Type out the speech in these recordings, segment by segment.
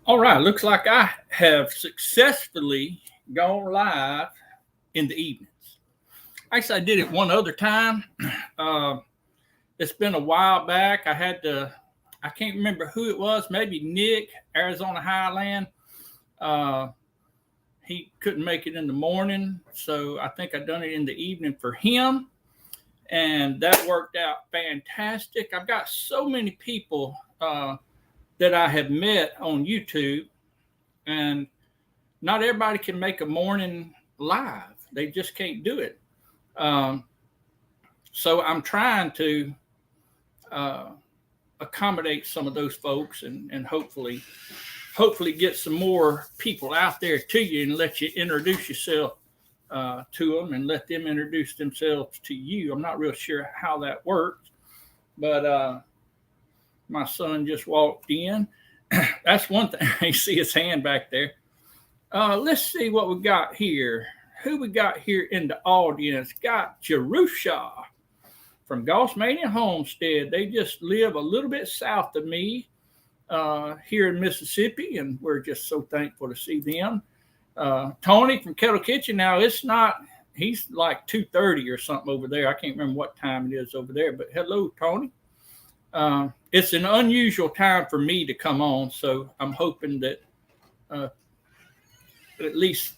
All right, looks like I have successfully gone live in the evenings. Actually, I did it one other time. Uh, it's been a while back. I can't remember who it was, maybe Nick, Arizona Highland. Uh, he couldn't make it in the morning, so I think I done it in the evening for him, and that worked out fantastic. I've got so many people that I have met on YouTube, and not everybody can make a morning live. They just can't do it. Um, so I'm trying to uh, accommodate some of those folks and hopefully get some more people out there to you and let you introduce yourself to them and let them introduce themselves to you. I'm not real sure how that works, but my son just walked in. That's one thing. I see his hand back there. Let's see what we got here. Who we got here in the audience? Got Jerusha from Gossmania Homestead. They just live a little bit south of me here in Mississippi, and we're just so thankful to see them. Tony from Kettle Kitchen. Now it's not. He's like 2:30 or something over there. I can't remember what time it is over there. But hello, Tony. It's an unusual time for me to come on, so I'm hoping that uh, at least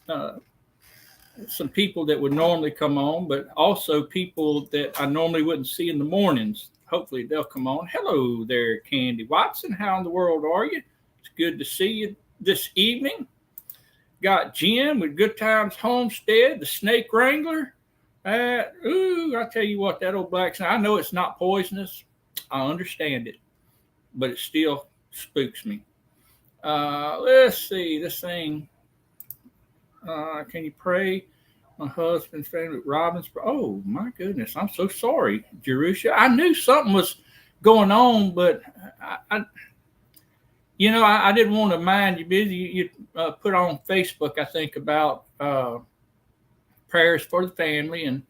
some people that would normally come on, but also people that I normally wouldn't see in the mornings. Hopefully they'll come on. Hello there, Candy Watson. How in the world are you? It's good to see you this evening. Got Jim with Good Times Homestead, the Snake Wrangler. I tell you what, that old black snake, I know it's not poisonous. I understand it, but it still spooks me. Let's see, this thing. Can you pray? My husband's family with Robbins. Oh my goodness, I'm so sorry, Jerusha. I knew something was going on, but I didn't want to mind you busy. You put on Facebook, I think, about prayers for the family, and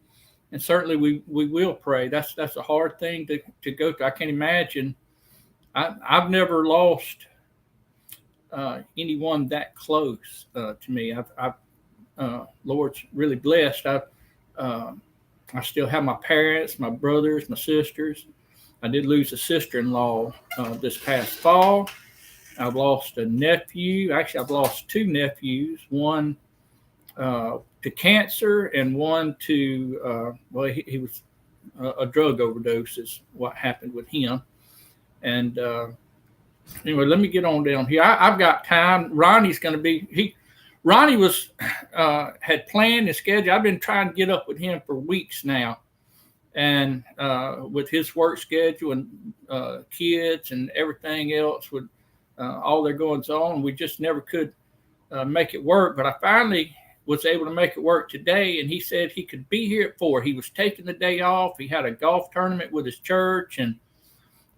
certainly we will pray. That's a hard thing to go through. I can't imagine. I've never lost anyone that close to me. Lord's really blessed. I still have my parents, my brothers, my sisters. I did lose a sister-in-law this past fall. I've lost a nephew. Actually, I've lost two nephews. One to cancer, and one to he was a drug overdose. Is what happened with him. And anyway, let me get on down here. I've got time. Ronnie's going to be he. Ronnie was had planned his schedule. I've been trying to get up with him for weeks now, and with his work schedule and kids and everything else with all their goings on, we just never could make it work. But I finally was able to make it work today, and he said he could be here at 4. He was taking the day off. He had a golf tournament with his church, and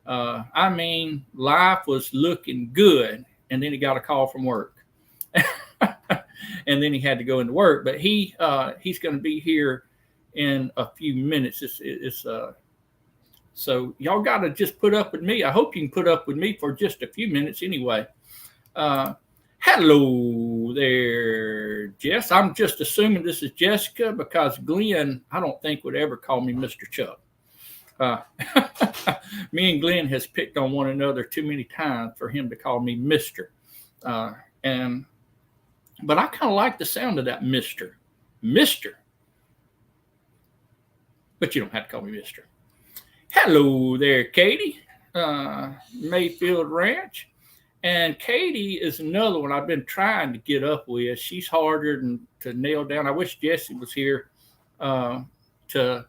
I mean, life was looking good. And then he got a call from work. And then he had to go into work, but he's going to be here in a few minutes. So y'all got to just put up with me. I hope you can put up with me for just a few minutes anyway. Hello there, Jess. I'm just assuming this is Jessica because Glenn, I don't think would ever call me Mr. Chuck. Me and Glenn has picked on one another too many times for him to call me Mr. But I kind of like the sound of that Mister. But you don't have to call me Mister. Hello there, Katie. Mayfield Ranch. And Katie is another one I've been trying to get up with. She's harder to nail down. I wish Jesse was here to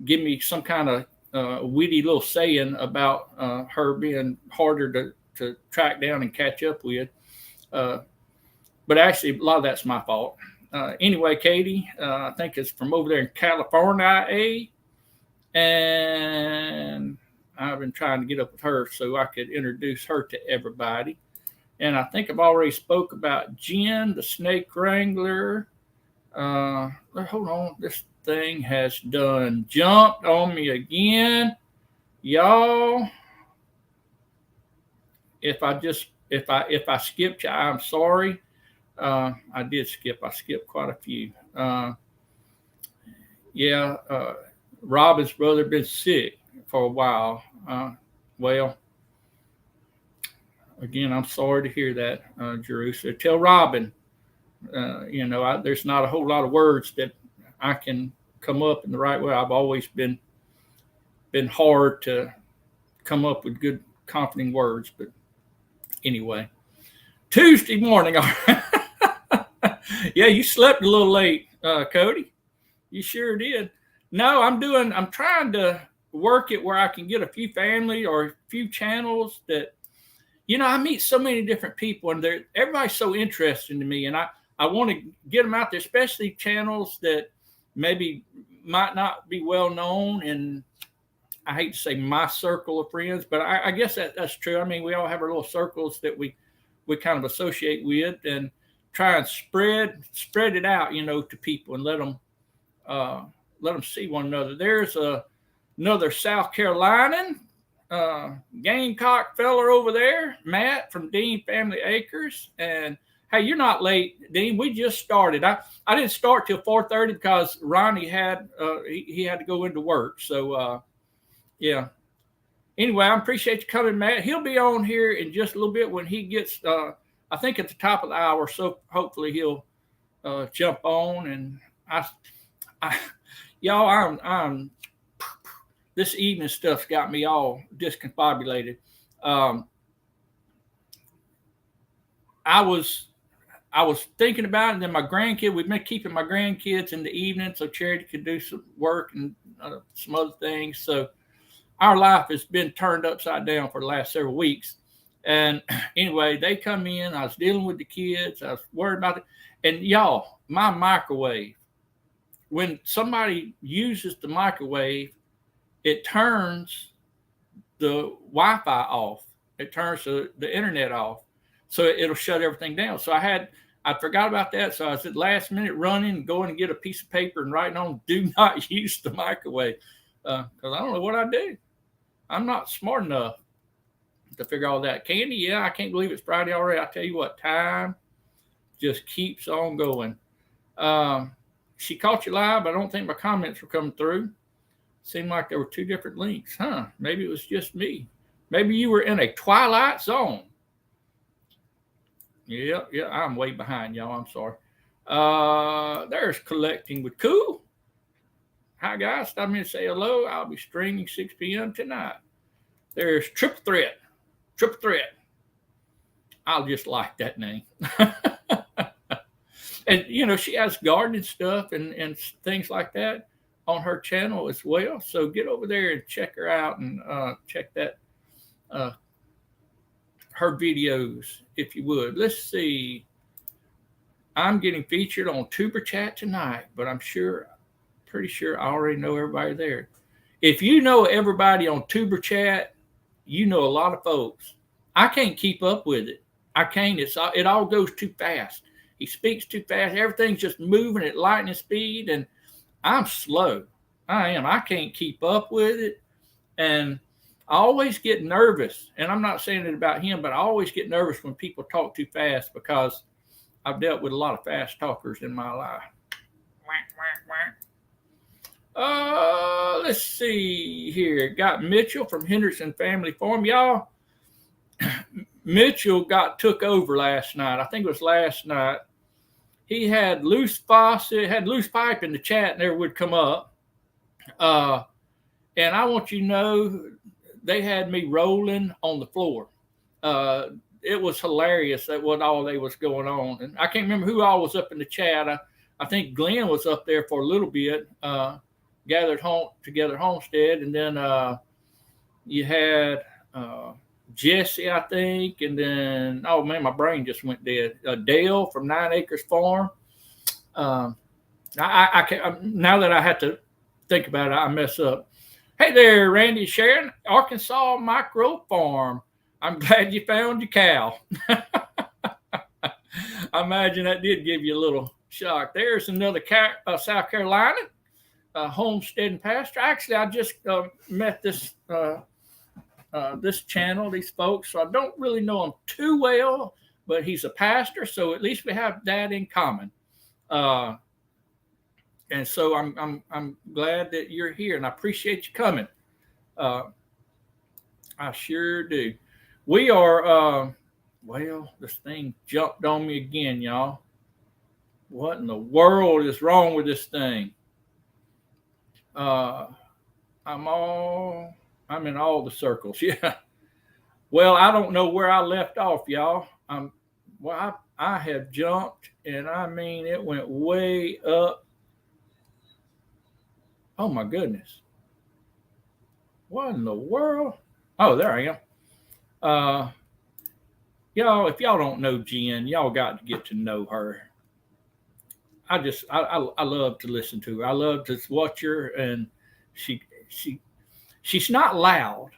give me some kind of witty little saying about her being harder to track down and catch up with. But actually, a lot of that's my fault. Anyway, Katie, I think it's from over there in California, and I've been trying to get up with her so I could introduce her to everybody. And I think I've already spoke about Jen, the snake wrangler. Hold on, this thing has done jumped on me again, y'all. If I just If I skipped you, I'm sorry. I did skip. I skipped quite a few. Yeah, Robin's brother been sick for a while. Well, again, I'm sorry to hear that, Drew. So tell Robin, there's not a whole lot of words that I can come up in the right way. I've always been hard to come up with good, comforting words. But anyway, Tuesday morning. Yeah, you slept a little late, Cody. You sure did. No, I'm trying to work it where I can get a few family or a few channels that, I meet so many different people and everybody's so interesting to me. And I want to get them out there, especially channels that maybe might not be well known. And I hate to say my circle of friends, but I guess that's true. I mean, we all have our little circles that we kind of associate with, and try and spread it out, to people and let them see one another. There's another South Carolinian Gamecock feller over there, Matt from Dean Family Acres. And hey, you're not late, Dean. We just started. I didn't start till 4:30 because Ronnie had he had to go into work. So yeah. Anyway, I appreciate you coming, Matt. He'll be on here in just a little bit when he gets. I think at the top of the hour. So hopefully he'll jump on. And y'all, I'm this evening stuff's got me all discombobulated. I was thinking about it, and then my grandkid, we've been keeping my grandkids in the evening so Charity could do some work and some other things. So our life has been turned upside down for the last several weeks. And anyway, they come in. I was dealing with the kids. I was worried about it. And y'all, my microwave, when somebody uses the microwave, it turns the Wi-Fi off. It turns the internet off. So it'll shut everything down. So I forgot about that. So I was at last minute running, going to get a piece of paper and writing on, do not use the microwave. Because I don't know what I do. I'm not smart enough to figure all that. Candy, yeah, I can't believe it's Friday already. I tell you what, time just keeps on going. She caught you live, but I don't think my comments were coming through. Seemed like there were two different links. Maybe it was just me. Maybe you were in a twilight zone. Yeah, I'm way behind, y'all. I'm sorry. There's Collecting with Cool. Hi, guys. Stop in to say hello. I'll be streaming 6 p.m. tonight. There's Triple Threat. I'll just like that name. And, she has gardening stuff and things like that on her channel as well. So get over there and check her out and check that her videos, if you would. Let's see. I'm getting featured on Tuber Chat tonight, but pretty sure I already know everybody there. If you know everybody on Tuber Chat, you know a lot of folks. I can't keep up with it. I can't. It all goes too fast. He speaks too fast. Everything's just moving at lightning speed, and I'm slow. I am. I can't keep up with it, and I always get nervous. And I'm not saying it about him, but I always get nervous when people talk too fast because I've dealt with a lot of fast talkers in my life. Let's see here. Got Mitchell from Henderson Family Farm. Y'all, Mitchell got took over last night. I think it was last night. He had loose faucet, had loose pipe in the chat, never would come up. And I want you to know, they had me rolling on the floor. It was hilarious at what all they was going on. And I can't remember who all was up in the chat. I think Glenn was up there for a little bit, gathered home together Homestead. And then you had Jesse, I think. And then, oh man, my brain just went dead. Dale from 9 Acres Farm. I can't, now that I have to think about it, I mess up. Hey there, Randy Sharon, Arkansas Micro Farm. I'm glad you found your cow. I imagine that did give you a little shock. There's another South Carolina homestead and pasture. Actually, I just met this this channel, these folks. So I don't really know him too well, but he's a pastor, so at least we have that in common. And so I'm glad that you're here, and I appreciate you coming. I sure do. We are. Well, this thing jumped on me again, y'all. What in the world is wrong with this thing? I'm in all the circles. Yeah. Well, I don't know where I left off, y'all. I have jumped, and I mean it went way up. Oh my goodness. What in the world? Oh, there I am. Y'all, if y'all don't know Jen, y'all got to get to know her. I love to listen to her. I love to watch her, and she's not loud.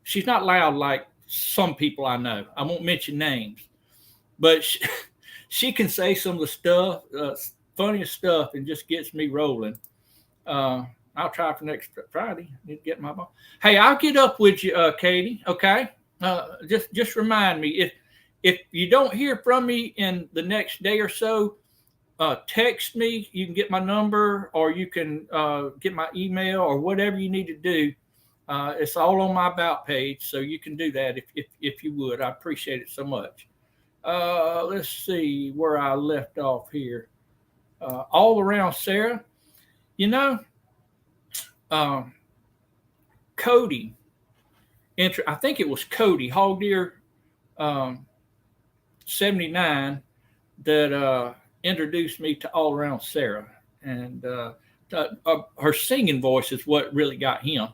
She's not loud like some people I know. I won't mention names, but she can say some of the stuff, funniest stuff, and just gets me rolling. I'll try for next Friday. Need to get my ball. Hey, I'll get up with you, Katie. Okay. Just remind me if you don't hear from me in the next day or so, text me. You can get my number, or you can get my email, or whatever you need to do. It's all on my About page, so you can do that if you would. I appreciate it so much. Let's see where I left off here. All around Sarah, you know, Cody. I think it was Cody Hog Deer 79 that introduced me to All Around Sarah, and her singing voice is what really got him.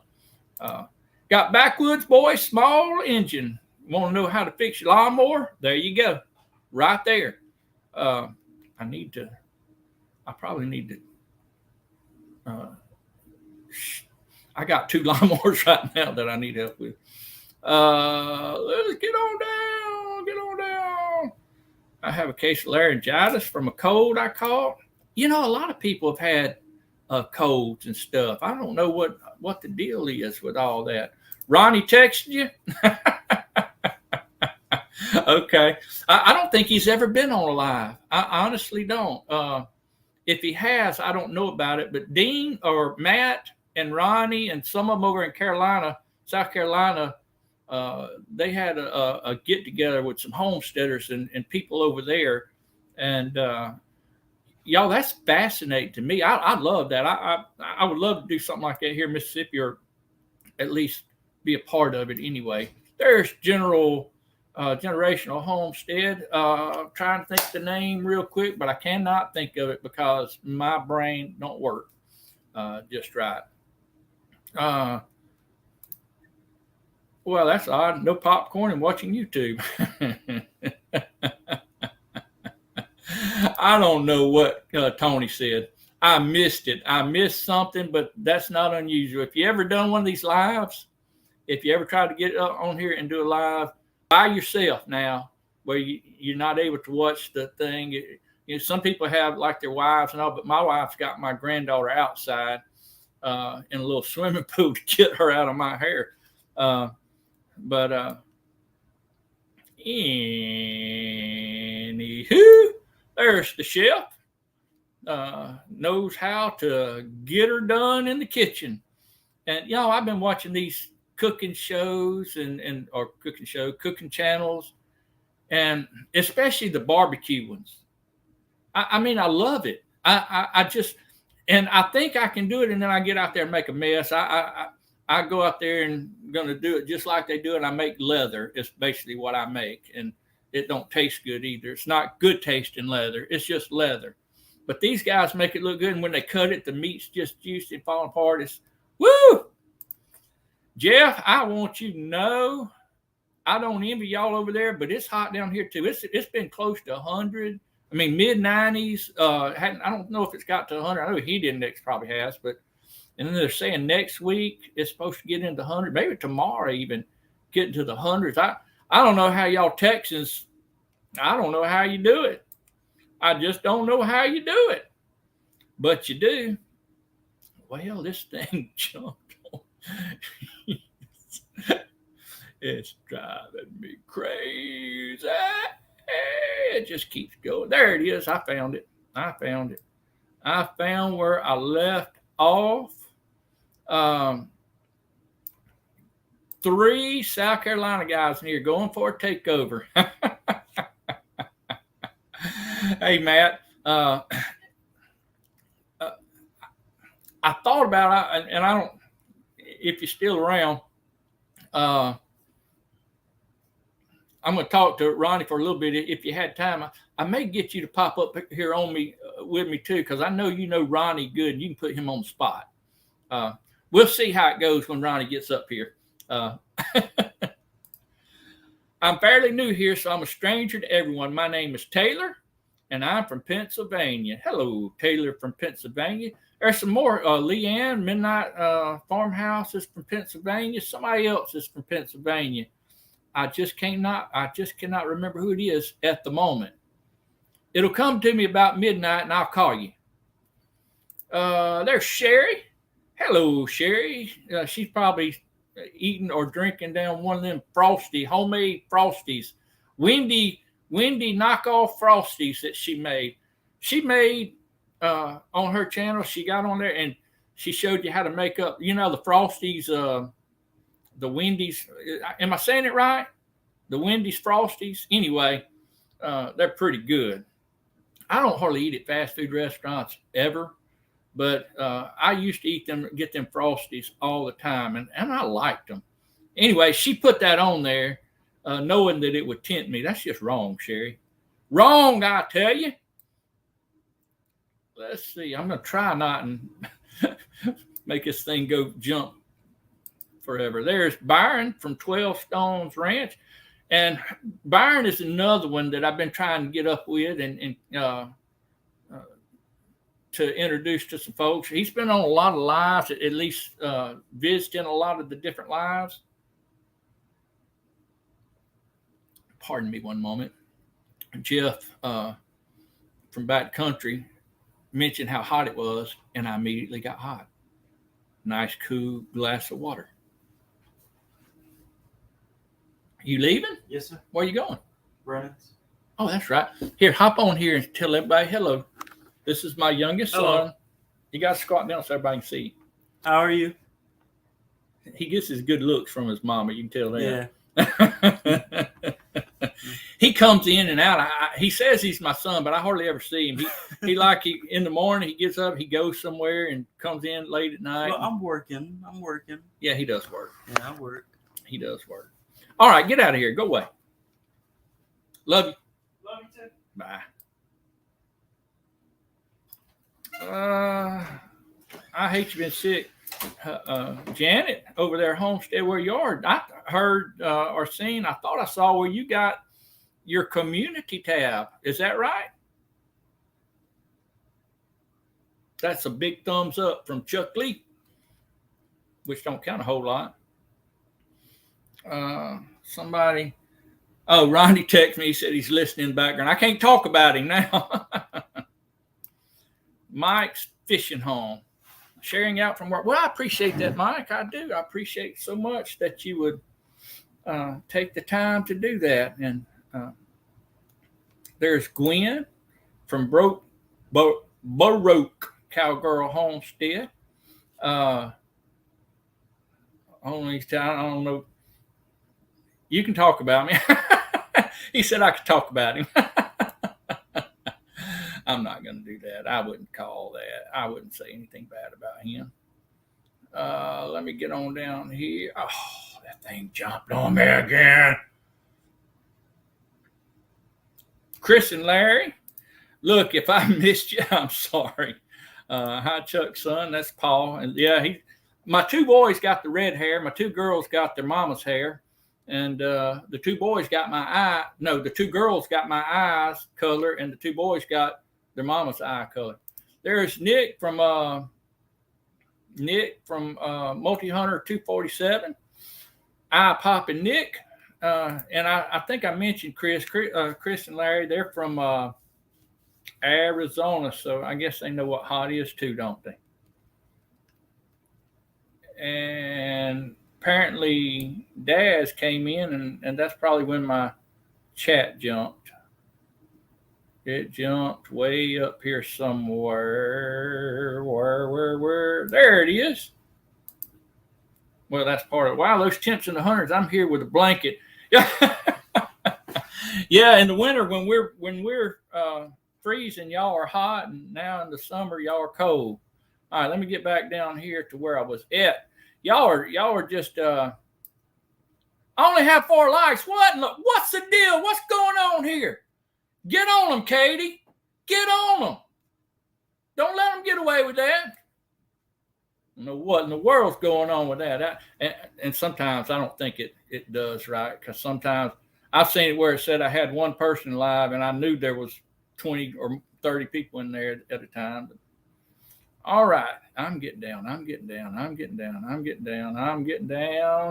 Got backwoods boy, small engine. Want to know how to fix your lawnmower? There you go, right there. I probably need to. I got 2 lawnmowers right now that I need help with. Let's get on down. I have a case of laryngitis from a cold I caught. You know, a lot of people have had colds and stuff. I don't know what the deal is with all that. Ronnie texted you? Okay. I don't think he's ever been on a live. I honestly don't. If he has, I don't know about it. But Dean or Matt and Ronnie and some of them over in South Carolina, they had a get together with some homesteaders and people over there. And y'all, that's fascinating to me. I love that. I would love to do something like that here in Mississippi, or at least be a part of it anyway. There's Generational Homestead. Trying to think the name real quick, but I cannot think of it because my brain don't work just right. Well, that's odd. No popcorn and watching YouTube. I don't know what Tony said. I missed it. I missed something, but that's not unusual. If you ever done one of these lives, if you ever tried to get on here and do a live by yourself now, where you're not able to watch the thing. You know, some people have like their wives and all, but my wife's got my granddaughter outside in a little swimming pool to get her out of my hair. But anywho, there's the chef. Knows how to get her done in the kitchen. And you know, I've been watching these cooking shows or cooking channels, and especially the barbecue ones. I mean, I love it. I just, and I think I can do it, and then I get out there and make a mess. I go out there and going to do it just like they do it. I make leather. It's basically what I make, and it don't taste good either. It's not good tasting leather. It's just leather. But these guys make it look good, and when they cut it, the meat's just juicy and falling apart. It's woo! Jeff, I want you to know, I don't envy y'all over there, but it's hot down here too. It's been close to 100. I mean, mid 90s. I don't know if it's got to 100. I know heat index probably has, but and then they're saying next week it's supposed to get into 100. Maybe tomorrow even get into the hundreds. I don't know how y'all Texans. I don't know how you do it. I just don't know how you do it, but you do. Well, this thing jumped. It's driving me crazy. It just keeps going. There it is. I found it. I found where I left off. 3 South Carolina guys in here going for a takeover. Hey, Matt. I thought about it, and I don't, if you're still around, I'm going to talk to Ronnie for a little bit. If you had time, I may get you to pop up here on me with me too, because I know you know Ronnie good. You can put him on the spot. We'll see how it goes when Ronnie gets up here. I'm fairly new here, so I'm a stranger to everyone. My name is Taylor, and I'm from Pennsylvania. Hello, Taylor from Pennsylvania. There's some more. Leanne, Midnight Farmhouse is from Pennsylvania. Somebody else is from Pennsylvania. I just cannot remember who it is at the moment. It'll come to me about midnight, and I'll call you. There's Sherry. Hello, Sherry. She's probably eating or drinking down one of them homemade Frosties. Wendy knockoff Frosties that she made. She made on her channel. She got on there and she showed you how to make up, the Frosties, the Wendy's. Am I saying it right? The Wendy's Frosties. Anyway, they're pretty good. I don't hardly eat at fast food restaurants ever, but I used to get them Frosties all the time, and I liked them. Anyway, she put that on there knowing that it would tempt me. That's just wrong, Sherry. Wrong, I tell you. Let's see. I'm going to try not and make this thing go jump forever. There's Byron from 12 Stones Ranch. And Byron is another one that I've been trying to get up with and to introduce to some folks. He's been on a lot of lives, at least visiting a lot of the different lives. Pardon me one moment. Jeff from back country mentioned how hot it was, and I immediately got hot. Nice, cool glass of water. You leaving? Yes, sir. Where are you going? Brennan's. Oh, that's right. Here, hop on here and tell everybody hello. This is my youngest son. You got to squat down so everybody can see. How are you? He gets his good looks from his mama. You can tell that. Yeah. He comes in and out. He says he's my son, but I hardly ever see him. He in the morning, he gets up, he goes somewhere and comes in late at night. Well, I'm working. Yeah, he does work. Yeah, I work. He does work. All right, get out of here. Go away. Love you. Love you too. Bye. I hate you been sick. Janet over there, Homestead, where you are. I heard or seen, I thought I saw where you got your community tab. Is that right? That's a big thumbs up from Chuck Lee, which don't count a whole lot. Somebody, Ronnie texted me. He said he's listening in the background. I can't talk about him now. Mike's fishing home, sharing out from work. Well, I appreciate that, Mike. I do. I appreciate so much that you would take the time to do that. And there's Gwen from Baroque Cowgirl Homestead. I don't know. You can talk about me. He said I could talk about him. I'm not going to do that. I wouldn't call that. I wouldn't say anything bad about him. Let me get on down here. Oh, that thing jumped on me again. Chris and Larry. Look, if I missed you, I'm sorry. Hi, Chuck's son. That's Paul. And yeah, my 2 boys got the red hair. My 2 girls got their mama's hair. And the 2 boys got the 2 girls got my eyes color, and the 2 boys got their mama's eye color. There's Nick from Multi-Hunter 247. Eye popping Nick. And I think I mentioned Chris and Larry. They're from Arizona, so I guess they know what hot is too, don't they? And apparently Daz came in, and that's probably when my chat jumped. It jumped way up here somewhere. Where? There it is. Well, that's part of it. Wow, those temps in the hundreds. I'm here with a blanket. Yeah, yeah. In the winter, when we're freezing, y'all are hot, and now in the summer, y'all are cold. All right, let me get back down here to where I was at. Y'all are just. I only have 4 likes. What's the deal? What's going on here? Get on them, Katie. Get on them. Don't let them get away with that. You know what in the world's going on with that? And sometimes I don't think it does, right? Because sometimes I've seen it where it said I had one person live, and I knew there was 20 or 30 people in there at a time. But, all right, I'm getting down.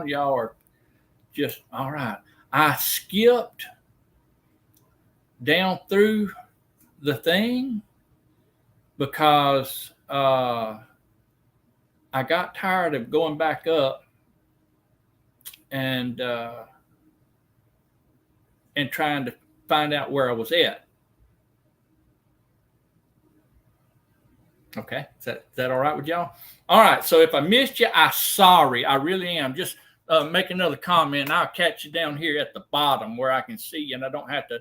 Y'all are just all right. I skipped down through the thing because I got tired of going back up and trying to find out where I was at. Okay, is that all right with y'all? All right, so if I missed you, I'm sorry. I really am. Just make another comment, and I'll catch you down here at the bottom where I can see you, and I don't have to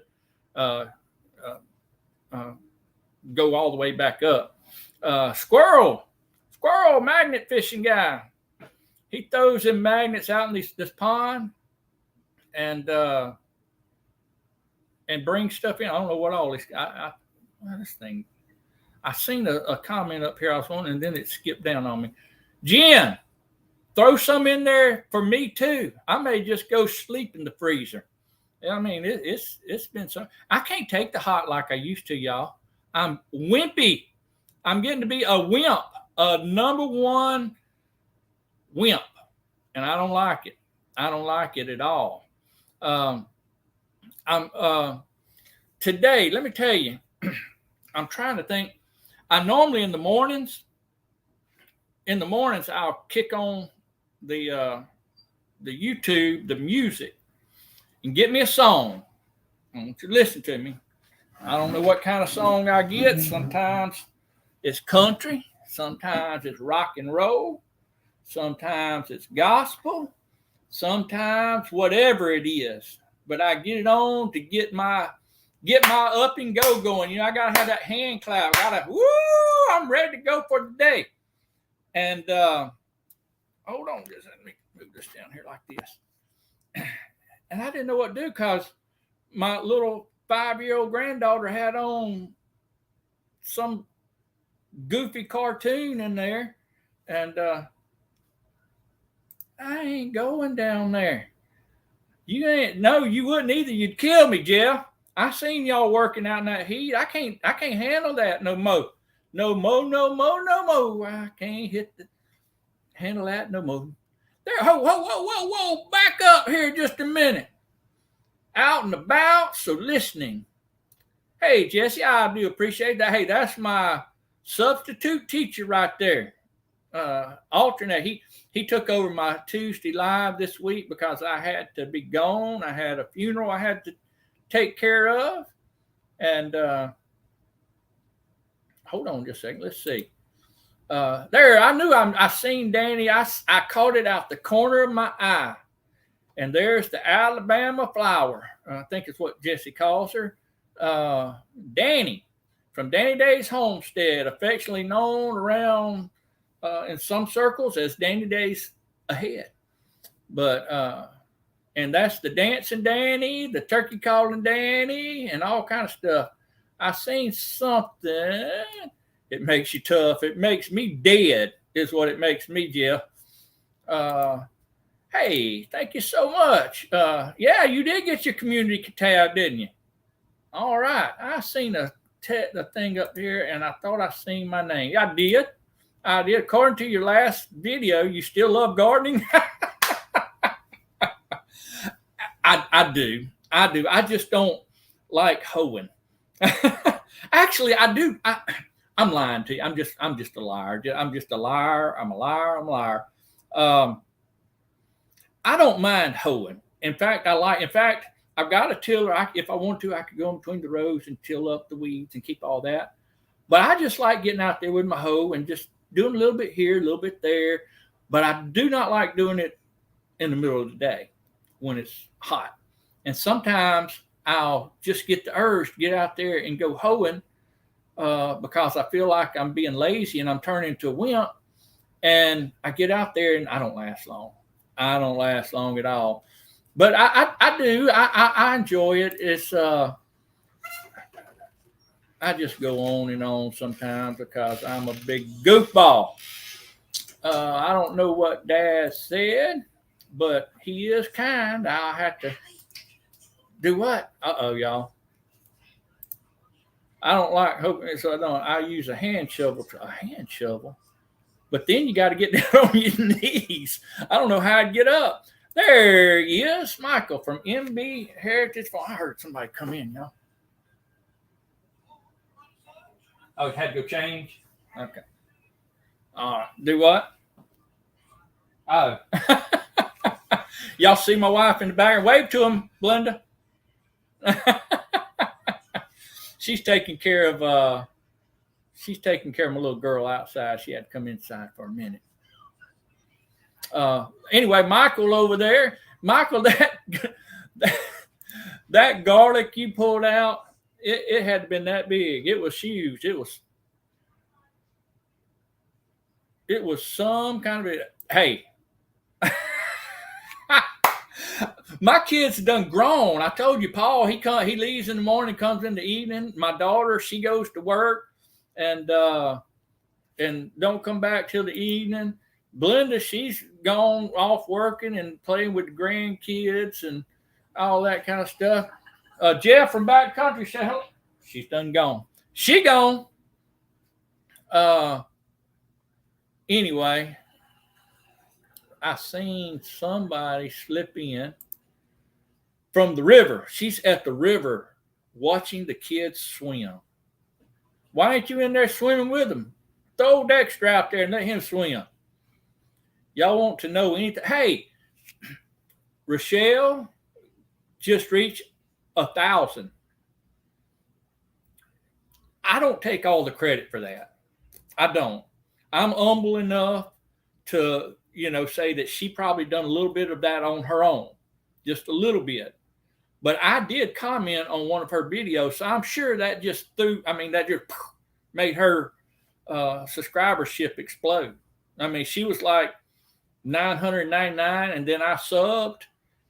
go all the way back up. Squirrel, magnet fishing guy. He throws in magnets out in this pond and brings stuff in. I don't know what all this. This thing. I seen a comment up here I was on, and then it skipped down on me. Jen, throw some in there for me too. I may just go sleep in the freezer. I mean, it's been so. I can't take the hot like I used to, y'all. I'm wimpy. I'm getting to be a wimp, a number one wimp, and I don't like it. I don't like it at all. Today, let me tell you, I'm trying to think. I normally in the mornings, I'll kick on the YouTube, the music, and get me a song. I want you to listen to me. I don't know what kind of song I get. Sometimes it's country. Sometimes it's rock and roll. Sometimes it's gospel. Sometimes whatever it is. But I get it on to get my up and go going. You know, I gotta have that hand clap. I'm ready to go for the day. And hold on, just let me move this down here like this. And I didn't know what to do because my little 5-year-old granddaughter had on some goofy cartoon in there, and I ain't going down there. You ain't. No, you wouldn't either. You'd kill me, Jeff. I seen y'all working out in that heat. I can't handle that no more. No more. I can't handle that no more. There, whoa. Back up here just a minute. Out and about, so listening. Hey, Jesse, I do appreciate that. Hey, that's my substitute teacher right there. Alternate. He took over my Tuesday live this week because I had to be gone. I had a funeral I had to take care of. And hold on just a second. Let's see. There, I seen Danny. I caught it out the corner of my eye. And there's the Alabama flower. I think it's what Jesse calls her. Danny from Danny Day's Homestead, affectionately known around in some circles as Danny Day's Ahead. But and that's the dancing Danny, the turkey calling Danny, and all kind of stuff. I seen something. It makes you tough. It makes me dead, is what it makes me, Jeff. Hey, thank you so much. Yeah, you did get your community tab, didn't you? All right. I seen the thing up here, and I thought I seen my name. I did. According to your last video, you still love gardening? I do. I just don't like hoeing. Actually, I do. I'm lying to you. I'm just a liar. I'm a liar. I don't mind hoeing. In fact, I've got a tiller. If I want to, I could go in between the rows and till up the weeds and keep all that. But I just like getting out there with my hoe and just doing a little bit here, a little bit there. But I do not like doing it in the middle of the day when it's hot. And sometimes I'll just get the urge to get out there and go hoeing because I feel like I'm being lazy and I'm turning into a wimp. And I get out there and I don't last long. I don't last long at all. But I do. I enjoy it. It's I just go on and on sometimes because I'm a big goofball. I don't know what Dad said, but he is kind. I'll have to do what? Uh-oh, y'all. I don't like hoping, so I use a hand shovel. But then you got to get down on your knees. I don't know how I'd get up. There he is, Michael from MB Heritage Farm. I heard somebody come in, y'all. Oh, it had to go change? Okay. All right. Do what? Oh. Y'all see my wife in the back? Wave to him, Glenda. She's taking care of my little girl outside. She had to come inside for a minute. Anyway, Michael over there. Michael, that garlic you pulled out, it had been that big. It was huge. It was some kind of hey. My kids done grown. I told you, Paul, he leaves in the morning, comes in the evening. My daughter, she goes to work and don't come back till the evening. Belinda, she's gone off working and playing with the grandkids and all that kind of stuff. Jeff from back country said, hello. She's done gone. She gone. Anyway, I seen somebody slip in from the river. She's at the river watching the kids swim. Why ain't you in there swimming with them? Throw Dexter out there and let him swim. Y'all want to know anything? Hey, Rochelle just reached 1,000. I don't take all the credit for that. I don't. I'm humble enough to, say that she probably done a little bit of that on her own, just a little bit. But I did comment on one of her videos, so I'm sure that just made her subscribership explode. I mean, she was like 999, and then I subbed,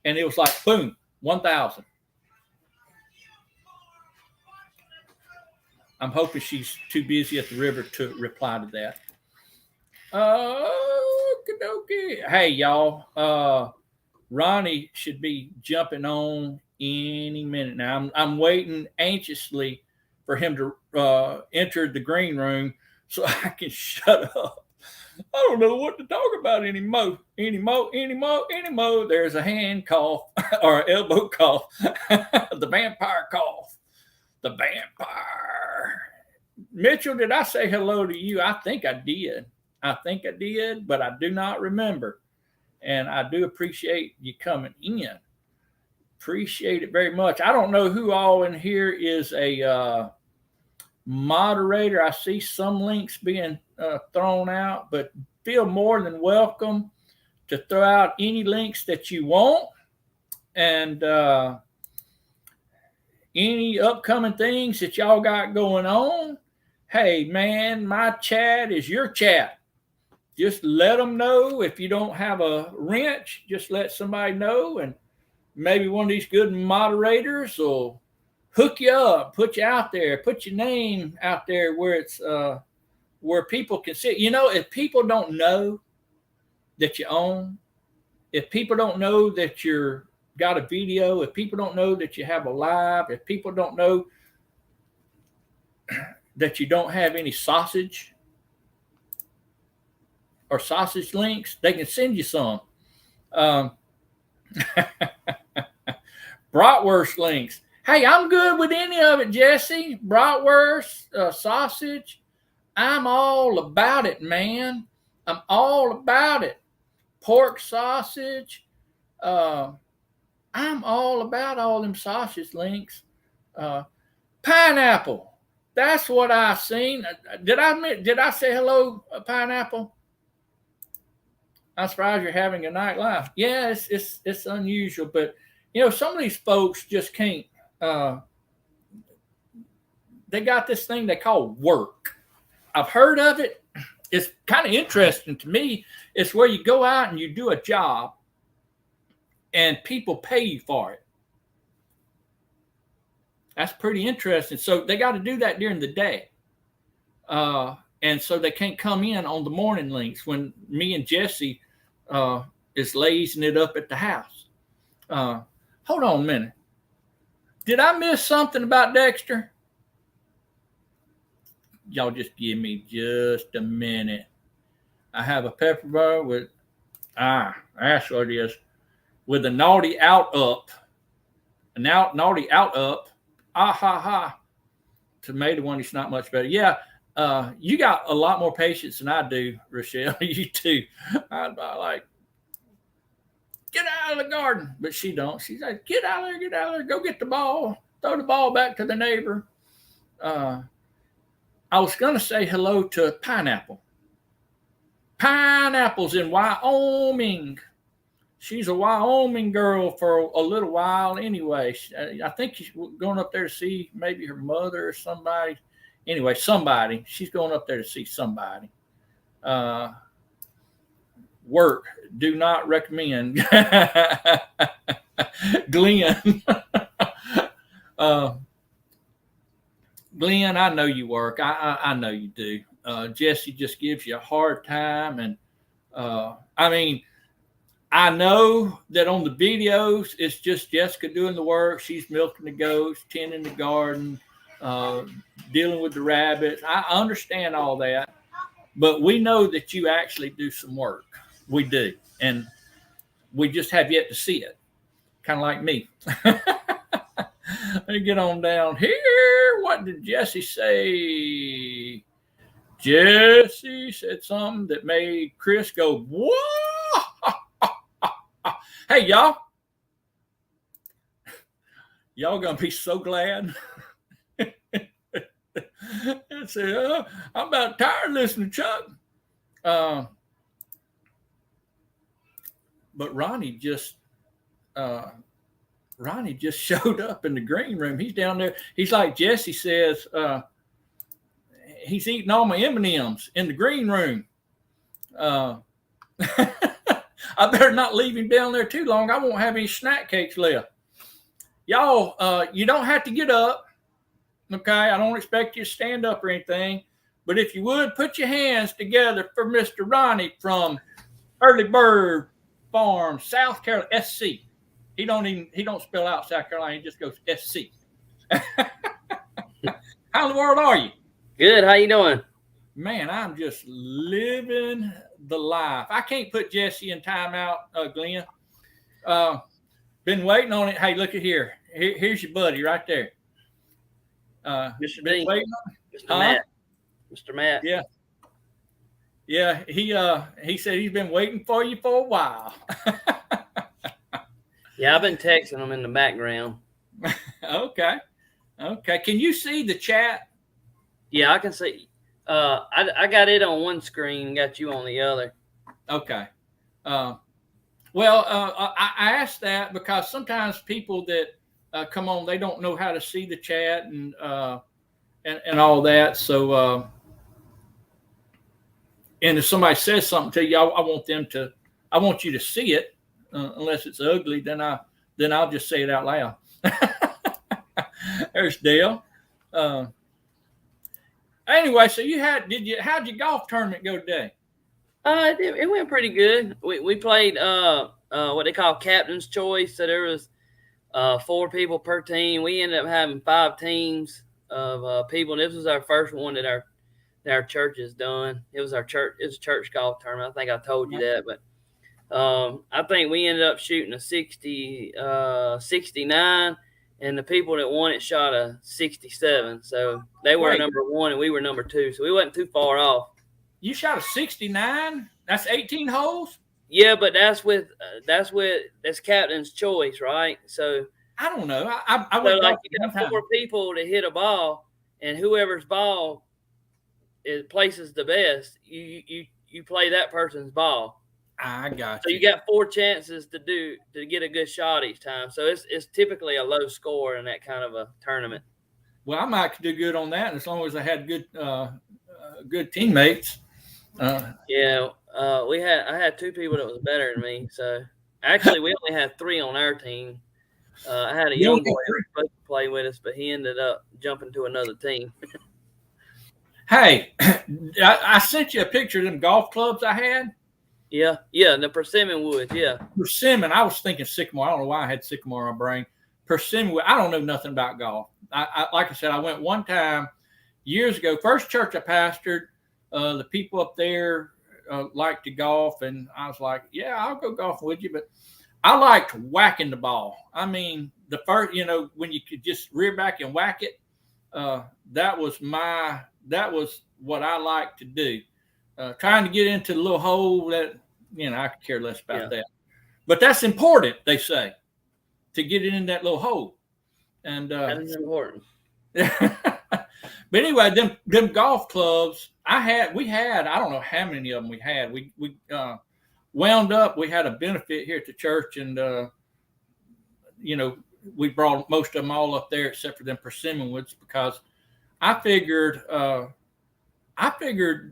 and it was like, boom, 1,000. I'm hoping she's too busy at the river to reply to that. Okay. Hey, y'all. Ronnie should be jumping on any minute now. I'm waiting anxiously for him to enter the green room so I can shut up. I don't know what to talk about anymore. There's a hand cough or an elbow cough. The vampire cough. The vampire. Mitchell, did I say hello to you? I think I did, but I do not remember. And I do appreciate you coming in. Appreciate it very much. I don't know who all in here is a moderator. I see some links being thrown out, but feel more than welcome to throw out any links that you want. And any upcoming things that y'all got going on. Hey, man, my chat is your chat. Just let them know. If you don't have a wrench, just let somebody know. And maybe one of these good moderators will hook you up, put you out there, put your name out there where it's where people can see. If people don't know that you own, if people don't know that you're got a video, if people don't know that you have a live, if people don't know that you don't have any sausage or sausage links, they can send you some. Bratwurst links. Hey, I'm good with any of it, Jesse. Bratwurst, sausage. I'm all about it, man. I'm all about it. Pork sausage, I'm all about all them sausage links. Pineapple. That's what I seen. Did I say hello, Pineapple? I'm surprised you're having a night life. Yeah, it's unusual, but some of these folks just can't. They got this thing they call work. I've heard of it. It's kind of interesting to me. It's where you go out and you do a job, and people pay you for it. That's pretty interesting. So they got to do that during the day. And so they can't come in on the morning links when me and Jesse is lazing it up at the house. Hold on a minute. Did I miss something about Dexter? Y'all just give me just a minute. I have a pepper bar with, that's what it is, with a naughty out up. Naughty out up. Tomato one is not much better. Yeah, you got a lot more patience than I do, Rochelle. You too. I'm like, get out of the garden, but she don't. She's like, get out of there, go get the ball, throw the ball back to the neighbor. I was gonna say hello to Pineapple. Pineapple's in Wyoming. She's a Wyoming girl for a little while anyway. I think she's going up there to see maybe her mother or somebody. Anyway, somebody. She's going up there to see somebody. Work. Do not recommend. Glenn. Glenn, I know you work. I know you do. Jesse just gives you a hard time. And I know that on the videos, it's just Jessica doing the work. She's milking the goats, tending the garden, dealing with the rabbits. I understand all that, but we know that you actually do some work. We do, and we just have yet to see it, kind of like me. Let me get on down here. What did Jesse say? Jesse said something that made Chris go, whoa! Hey, y'all gonna be so glad. I said, I'm about tired listening to Chuck. But Ronnie just showed up in the green room. He's down there. He's like Jesse says, he's eating all my M&Ms in the green room. I better not leave him down there too long. I won't have any snack cakes left. Y'all, you don't have to get up. Okay, I don't expect you to stand up or anything. But if you would, put your hands together for Mr. Ronnie from Earlybird Farm, South Carolina, SC. He don't spell out South Carolina. He just goes SC. How in the world are you? Good. How you doing? Man, I'm just living the life. I can't put Jesse in timeout, Glenn. Been waiting on it. Hey, look at here. Here's your buddy right there. Mr. B. Mr. Matt. Mr. Matt. Yeah. Yeah, he said he's been waiting for you for a while. Yeah, I've been texting him in the background. Okay. Can you see the chat? Yeah, I can see. I got it on one screen, got you on the other. Okay. Well, I asked that because sometimes people that come on, they don't know how to see the chat and all that. So, and if somebody says something to you, I want you to see it. Unless it's ugly, then I'll just say it out loud. There's Dale. Anyway, so how'd your golf tournament go today? It went pretty good. We played what they call captain's choice. So there was 4 people per team. We ended up having 5 teams of people. This was our first one that our church has done. It was a church golf tournament. I think I told you that, but I think we ended up shooting a 69, and the people that won it shot a 67. So they were number 1 and we were number 2. So we wasn't too far off. You shot a 69? That's 18 holes? Yeah, but that's captain's choice, right? So I don't know. I so went like golfing you one got time. 4 people to hit a ball, and whoever's ball is places the best, you play that person's ball. I got So you. you got 4 chances to get a good shot each time. So it's typically a low score in that kind of a tournament. Well, I might do good on that as long as I had good teammates. Yeah, I had 2 people that was better than me. So actually, we only had 3 on our team. I had a You young only boy got that was three. supposed to play with us, but he ended up jumping to another team. Hey, I sent you a picture of them golf clubs I had. Yeah, the persimmon woods. Yeah, Persimmon. I was thinking sycamore. I don't know why I had sycamore on my brain. Persimmon. I don't know nothing about golf. Like I said, I went one time years ago. First church I pastored. The people up there liked to golf, and I was like, "Yeah, I'll go golfing with you." But I liked whacking the ball. I mean, the first, when you could just rear back and whack it. That was what I like to do. Trying to get into the little hole that I could care less about that. But that's important, they say, to get it in that little hole. And that is important. but anyway, them golf clubs we had I don't know how many of them we had. We wound up. We had a benefit here at the church, and we brought most of them all up there except for them persimmon woods because I figured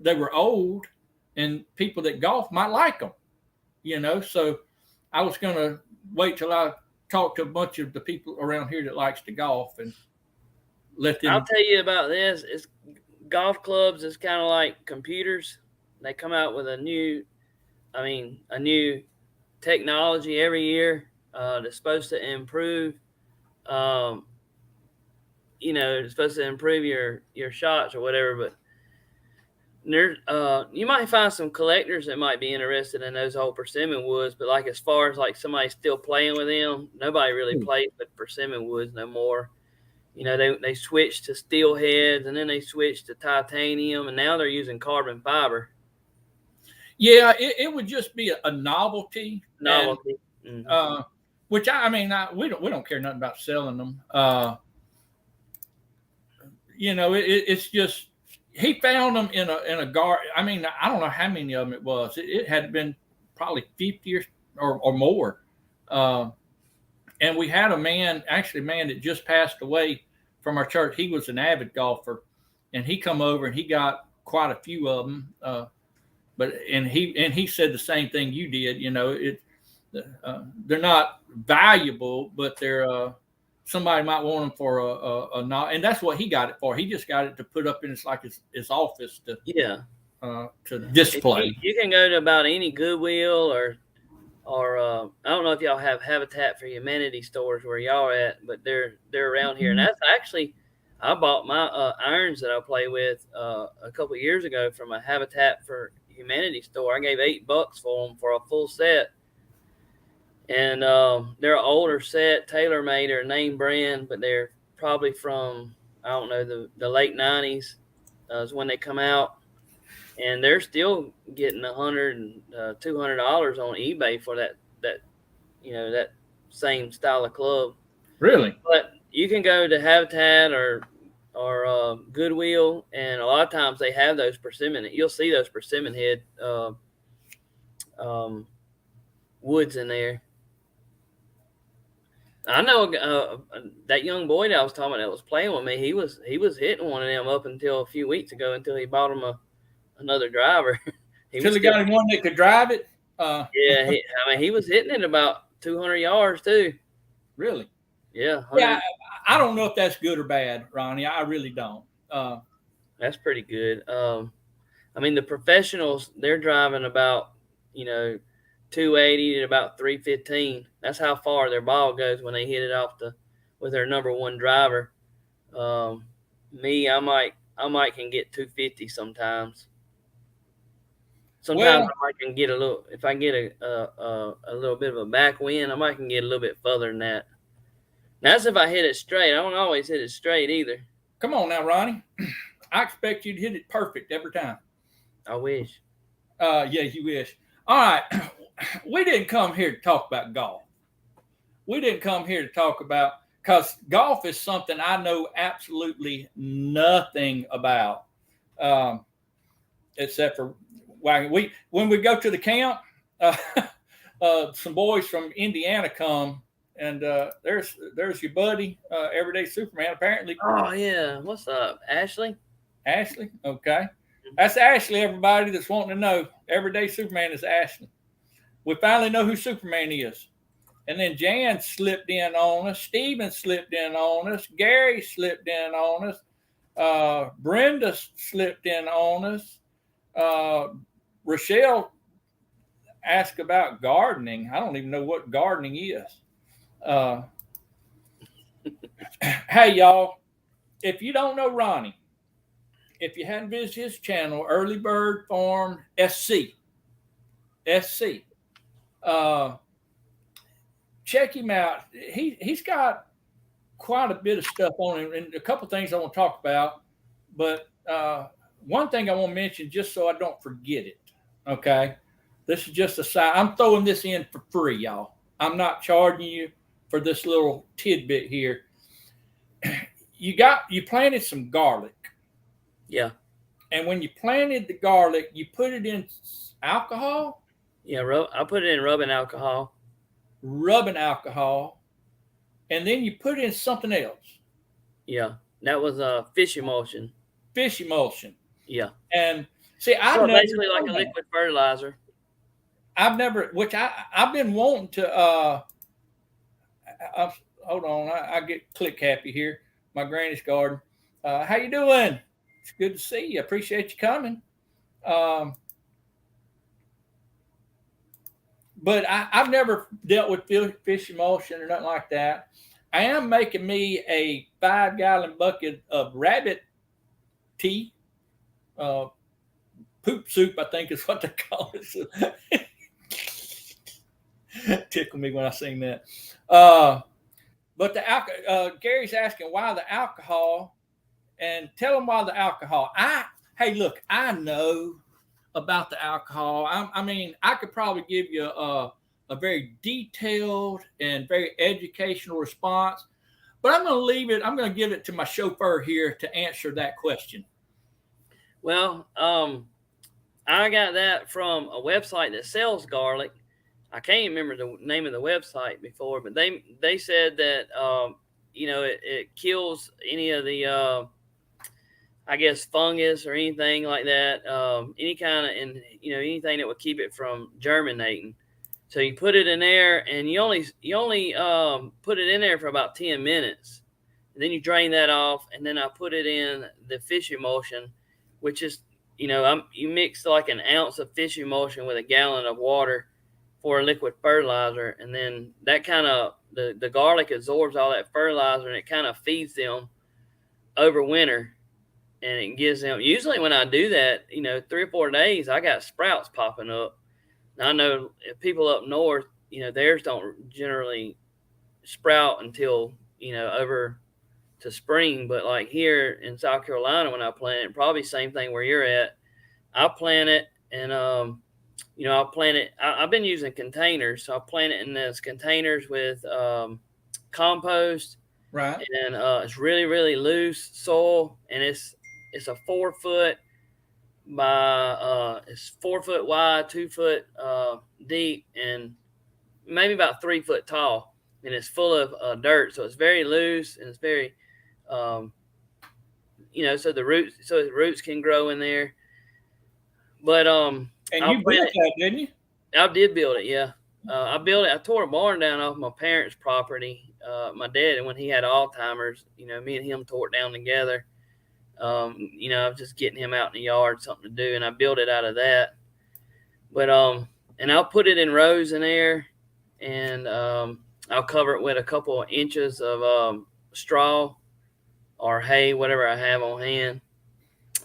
they were old and people that golf might like them, So I was going to wait till I talked to a bunch of the people around here that likes to golf and let them. I'll tell you about this. It's golf clubs is kind of like computers. They come out with a new technology every year that's supposed to improve. It's supposed to improve your shots or whatever. But there, you might find some collectors that might be interested in those old persimmon woods. But like as far as like somebody still playing with them, nobody really plays with persimmon woods no more. They switched to steel heads, and then they switched to titanium, and now they're using carbon fiber. Yeah, it would just be a novelty. Novelty. And, which we don't care nothing about selling them. It's just he found them in a garden. I mean, I don't know how many of them it was. It had been probably 50 or more. And we had a man that just passed away from our church. He was an avid golfer, and he come over and he got quite a few of them. But he said the same thing you did. They're not valuable, but they're somebody might want them for a not, and that's what he got it for. He just got it to put up in his office to display. You can go to about any Goodwill or I don't know if y'all have Habitat for Humanity stores where y'all are at, but they're around here. And that's actually, I bought my irons that I play with a couple of years ago from a Habitat for Humanity store. I gave $8 for them for a full set. And they're an older set, tailor-made or name brand, but they're probably from, I don't know, the late 90s is when they come out. And they're still getting $100 and $200 on eBay for that same style of club. Really? But you can go to Habitat or Goodwill, and a lot of times they have those persimmon. You'll see those persimmon head woods in there. I know that young boy that I was talking about that was playing with me. He was hitting one of them up until a few weeks ago until he bought him another driver. He got him one that could drive it. Yeah, he was hitting it about 200 yards too. Really? Yeah. Yeah. I don't know if that's good or bad, Ronnie. I really don't. That's pretty good. The professionals, they're driving about 280 to about 315. That's how far their ball goes when they hit it off with their number one driver. Me, I might can get 250 sometimes. Sometimes I might can get a little. If I get a little bit of a backwind, I might can get a little bit further than that. That's if I hit it straight. I don't always hit it straight either. Come on now, Ronnie. I expect you to hit it perfect every time. I wish. Yeah, you wish. All right. we didn't come here to talk about golf. We didn't come here to talk about, because golf is something I know absolutely nothing about, except for when we go to the camp. Some boys from Indiana come, and there's your buddy, Everyday Superman. Apparently, Oh yeah, what's up, Ashley? Ashley. Okay, that's Ashley. Everybody that's wanting to know, Everyday Superman is Ashley. We finally know who Superman is. And then Jan slipped in on us. Steven slipped in on us. Gary slipped in on us. Brenda slipped in on us. Rochelle asked about gardening. I don't even know what gardening is. Hey, y'all. If you don't know Ronnie, if you hadn't visited his channel, Earlybird Farm SC. Check him out. He's got quite a bit of stuff on him, and a couple of things I want to talk about. But one thing I want to mention, just so I don't forget it. Okay, this is just a side. I'm throwing this in for free, y'all. I'm not charging you for this little tidbit here. You planted some garlic. Yeah. And when you planted the garlic, you put it in alcohol. Yeah, I put it in rubbing alcohol. And then you put in something else. Yeah, that was fish emulsion. Fish emulsion. Yeah. And see, basically like a liquid fertilizer. I've been wanting to. Hold on, I get click happy here. My granny's garden. How you doing? It's good to see you. Appreciate you coming. But I've never dealt with fish emulsion or nothing like that. I am making me a 5-gallon bucket of rabbit tea, poop soup, I think is what they call it. Tickle me when I sing that. But Gary's asking why the alcohol, and tell him why the alcohol. Hey, look, I know about the alcohol. I mean, I could probably give you a very detailed and very educational response, but I'm going to leave it. I'm going to give it to my chauffeur here to answer that question. Well, I got that from a website that sells garlic. I can't remember the name of the website before, but they said that it kills any of the I guess fungus or anything like that, any kind of, and anything that would keep it from germinating. So you put it in there, and you only put it in there for about 10 minutes, and then you drain that off, and then I put it in the fish emulsion, which is you mix like an ounce of fish emulsion with a gallon of water for a liquid fertilizer, and then that kind of the garlic absorbs all that fertilizer, and it kind of feeds them over winter. And it gives them, usually when I do that, 3 or 4 days, I got sprouts popping up. Now I know if people up north, theirs don't generally sprout until, over to spring. But like here in South Carolina, when I plant it, probably same thing where you're at, I plant it and, I'll plant it. I've been using containers. So I plant it in those containers with compost. Right. And it's really, really loose soil, and it's a 4 foot by it's 4 foot wide, 2 foot deep, and maybe about 3 foot tall, and it's full of dirt. So it's very loose, and it's very so the roots can grow in there. But and you built that, didn't you? I did build it, yeah. I built it. I tore a barn down off my parents' property. My dad, and when he had Alzheimer's, me and him tore it down together. I was just getting him out in the yard, something to do, and I built it out of that. But and I'll put it in rows in there, and I'll cover it with a couple of inches of straw or hay, whatever I have on hand,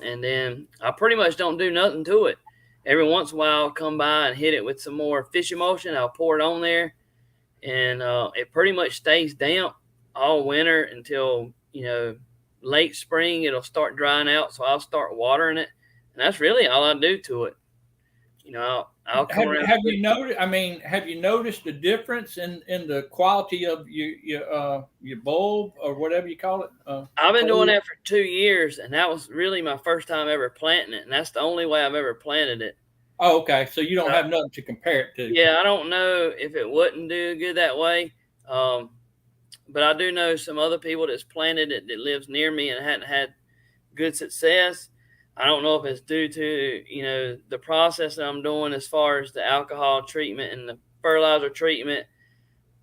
and then I pretty much don't do nothing to it. Every once in a while, I'll come by and hit it with some more fish emulsion. I'll pour it on there, and it pretty much stays damp all winter until late spring. It'll start drying out, so I'll start watering it, and that's really all I do to it. I'll come around. Have you noticed? I mean, have you noticed the difference in the quality of your bulb or whatever you call it? I've been doing that for 2 years, and that was really my first time ever planting it, and that's the only way I've ever planted it. Oh, okay. So you don't have nothing to compare it to. Yeah, I don't know if it wouldn't do good that way, but I do know some other people that's planted it that lives near me and hadn't had good success. I don't know if it's due to the process that I'm doing as far as the alcohol treatment and the fertilizer treatment,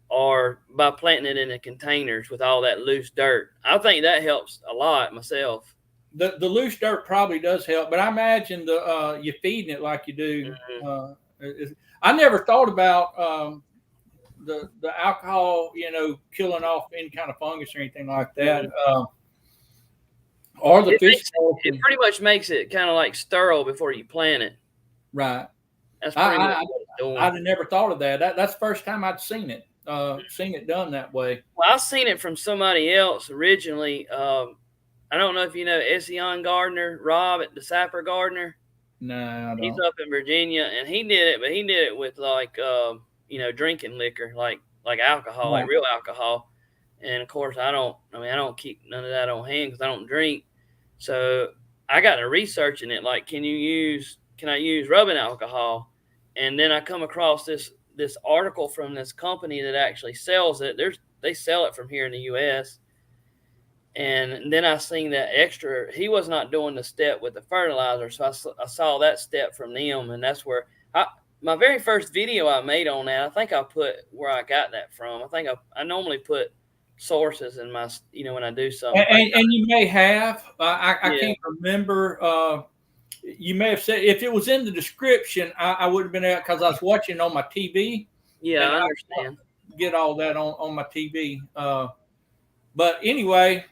or by planting it in the containers with all that loose dirt. I think that helps a lot myself. The loose dirt probably does help, but I imagine you feeding it like you do. Mm-hmm. I never thought about the alcohol, killing off any kind of fungus or anything like that. Mm-hmm. Or the fish. It pretty much makes it kind of like sterile before you plant it. Right. That's pretty much what it's doing. I'd have never thought of that. That's the first time I'd seen it done that way. Well, I've seen it from somebody else originally. I don't know if you know Ession Gardner, Rob at the Sapper Gardener. No, I don't. He's up in Virginia, and he did it, but he did it with like drinking liquor, like alcohol, Right. like real alcohol. And of course, I don't keep none of that on hand because I don't drink. So I got to researching it. Like, can I use rubbing alcohol? And then I come across this article from this company that actually sells it. They sell it from here in the U.S. And then I seen that extra. He was not doing the step with the fertilizer, so I saw that step from them, and that's where my very first video I made on that. I think I put where I got that from. I think I normally put sources in my when I do something. And you may have. I can't remember. You may have said if it was in the description, I would have been out because I was watching on my TV. Yeah, I understand. Get all that on my TV. But anyway,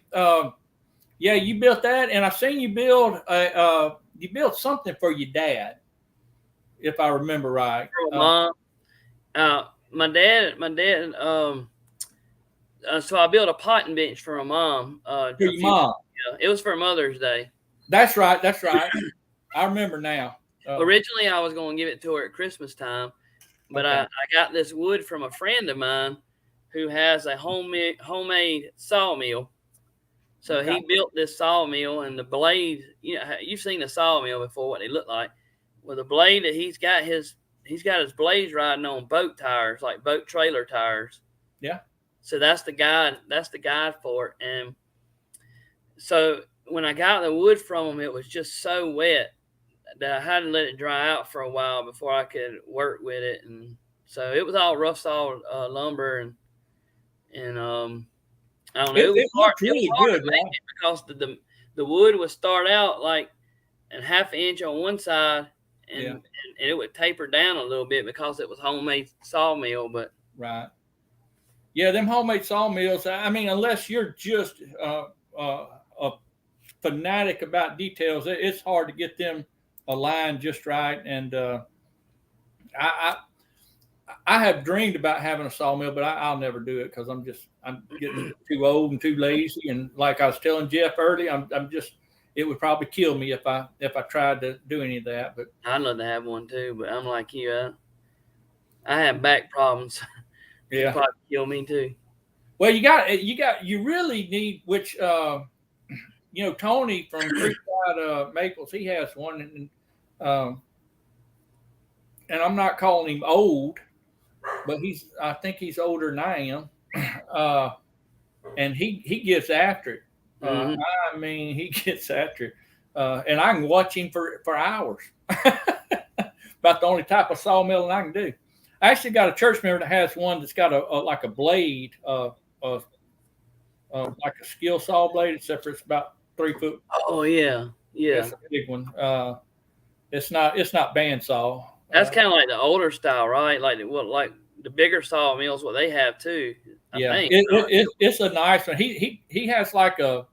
you built that, and I've seen you build you built something for your dad, if I remember right. Mom, my dad. So I built a potting bench for my mom. For your mom. Yeah, it was for Mother's Day. That's right. I remember now. Originally, I was going to give it to her at Christmas time, but okay. I got this wood from a friend of mine who has a homemade sawmill. So he built this sawmill, and the blade, you've seen a sawmill before, what they look like. Well, the blade that he's got his blades riding on boat tires, like boat trailer tires. Yeah. So that's the guide for it. And so when I got the wood from him, it was just so wet that I had to let it dry out for a while before I could work with it. And so it was all rough saw lumber, and I don't know. It was hard to make it because the wood would start out like a half an inch on one side, and it would taper down a little bit because it was homemade sawmill. But right. Yeah, them homemade sawmills, I mean, unless you're just a fanatic about details, it's hard to get them aligned just right. And I have dreamed about having a sawmill, but I'll never do it because I'm getting too old and too lazy. And like I was telling Jeff earlier, it would probably kill me if I tried to do any of that. But I'd love to have one too, but I'm like you, I have back problems. Yeah, it'd probably kill me too. Well, you really need, which Tony from Creekside Maples, he has one, and I'm not calling him old, but I think he's older than I am, and he gets after it. Mm-hmm. I mean, he gets after it, and I can watch him for hours. About the only type of sawmilling I can do. I actually got a church member that has one that's got like a blade, like a skill saw blade, except for it's about 3 foot. Oh yeah. It's a big one. It's not bandsaw. That's kind of like the older style, right? Like the bigger sawmills, what they have too. I think. It's a nice one. He has like a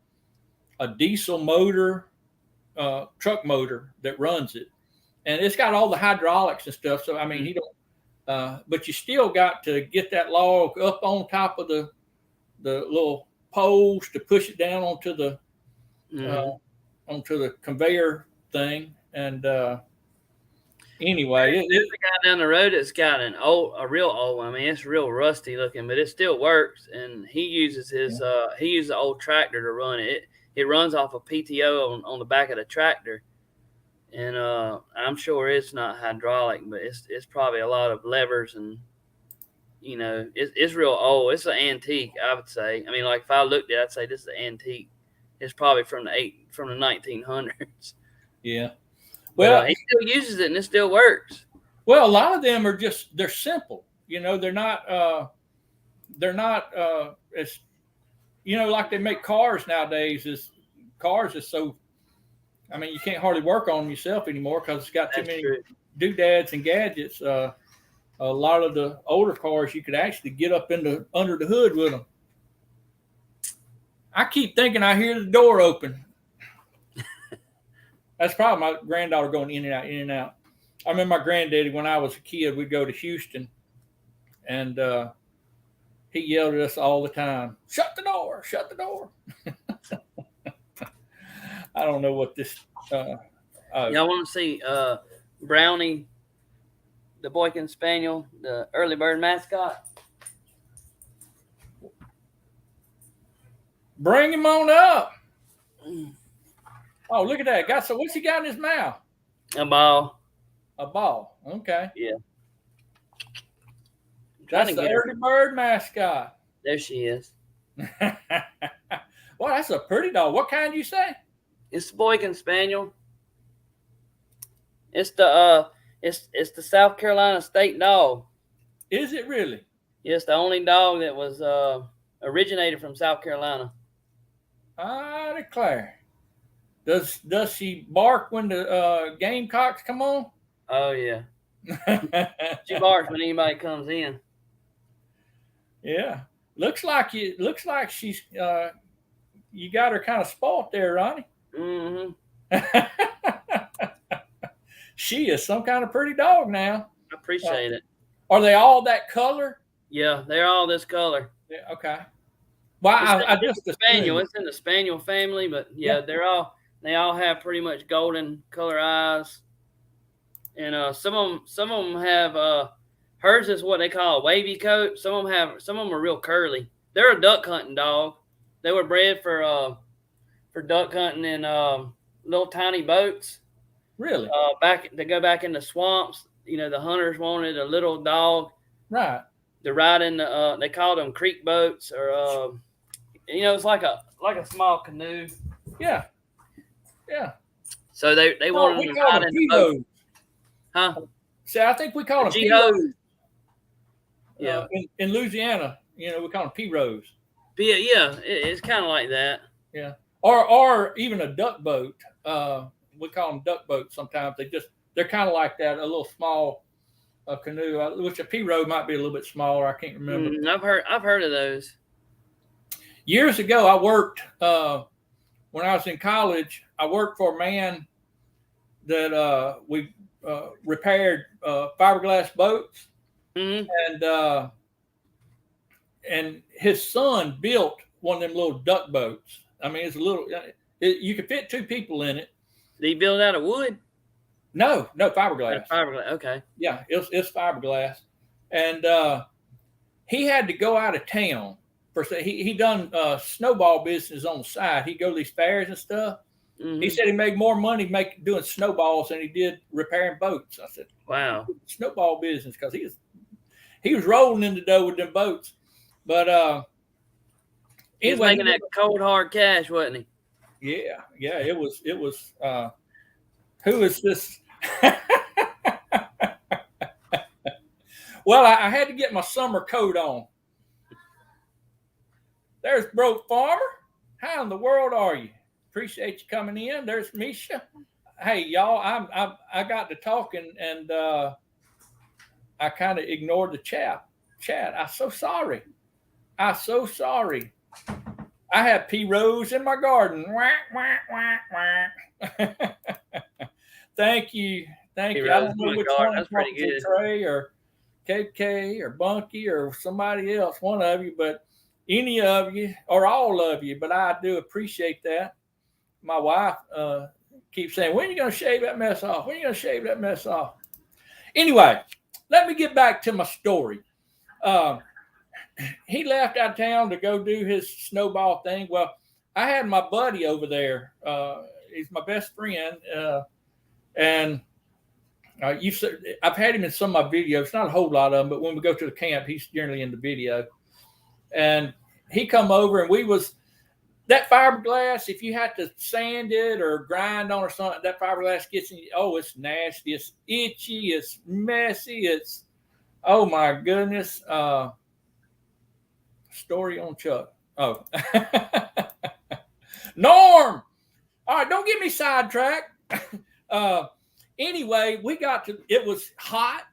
diesel motor, truck motor that runs it, and it's got all the hydraulics and stuff. So I mean, he don't. But you still got to get that log up on top of the little poles to push it down onto the conveyor thing. And Anyway, There's a guy down the road that's got a real old one. I mean, it's real rusty looking, but it still works. And he uses he uses an old tractor to run it. It runs off a PTO on the back of the tractor. And I'm sure it's not hydraulic, but it's probably a lot of levers and it's real old. It's an antique, I would say. I mean, like if I looked at it, I'd say this is an antique. It's probably from the 1900s. Yeah. Well, he still uses it and it still works. Well, a lot of them are they're simple. They're not as like they make cars nowadays. Cars is so. I mean, you can't hardly work on them yourself anymore because it's got too many doodads and gadgets. A lot of the older cars, you could actually get up under the hood with them. I keep thinking I hear the door open. That's probably my granddaughter going in and out, in and out. I remember my granddaddy, when I was a kid, we'd go to Houston, and he yelled at us all the time, "Shut the door, shut the door." I don't know what this. Y'all want to see Brownie, the Boykin Spaniel, the Earlybird mascot? Bring him on up. Oh, look at that! What's he got in his mouth? A ball. A ball. Okay. Yeah. That's the Earlybird mascot. There she is. Well, that's a pretty dog. What kind do you say? It's the Boykin Spaniel. It's the South Carolina state dog. Is it really? Yes, the only dog that was originated from South Carolina. I declare. Does she bark when the gamecocks come on? Oh yeah. She barks when anybody comes in. Yeah. Looks like she's you got her kind of spoiled there, Ronnie. Mm-hmm. She is some kind of pretty dog now. I appreciate it. Are they all that color? Yeah, they're all this color. Yeah, okay. Well, I just the spaniel. It's in the spaniel family, but yeah, they all have pretty much golden color eyes, and some of them have hers is what they call a wavy coat. Some of them are real curly. They're a duck hunting dog. They were bred for duck hunting in little tiny boats. Really? They go back in the swamps. The hunters wanted a little dog. Right. To ride in the they called them creek boats, or it's like a small canoe. Yeah. Yeah. So they wanted to ride in the boat. Huh? See, I think we call them P-Rose. Yeah. In Louisiana, we call them P-Rose. Yeah, it's kind of like that. Yeah. Or even a duck boat. We call them duck boats sometimes. They're kind of like that, a little small canoe, which a P-Rose might be a little bit smaller. I can't remember. I've heard of those. Years ago, I worked when I was in college. I worked for a man that we repaired fiberglass boats, mm-hmm. and his son built one of them little duck boats. I mean, it's a little. You could fit two people in it. Did he build out of wood? No, fiberglass. Fiberglass, okay. Yeah, it's fiberglass, and he had to go out of town. He done snowball business on the side. He'd go to these fairs and stuff. Mm-hmm. He said he made more money doing snowballs than he did repairing boats. I said, "Wow, snowball business," because he was rolling in the dough with them boats. But he was making that cold hard cash, wasn't he? Yeah. It was. Who is this? Well, I had to get my summer coat on. There's Broke Farmer. How in the world are you? Appreciate you coming in. There's Misha. Hey, y'all, I got to talking and I kind of ignored the chat. I'm so sorry. I have P-Rose in my garden. Thank you. I don't know which one. That's pretty good. Trey or KK or Bunky or somebody else, one of you, but any of you or all of you, but I do appreciate that. My wife keeps saying, "When are you going to shave that mess off? When are you going to shave that mess off?" Anyway, let me get back to my story. He left out of town to go do his snowball thing. Well, I had my buddy over there. He's my best friend, and I've had him in some of my videos. Not a whole lot of them, but when we go to the camp, he's generally in the video. And he come over, and we was that fiberglass. If you had to sand it or grind on or something, that fiberglass gets in. Oh, it's nasty. It's itchy. It's messy. It's oh my goodness. Story on Chuck. Oh, Norm. All right, don't get me sidetracked. Anyway, it was hot,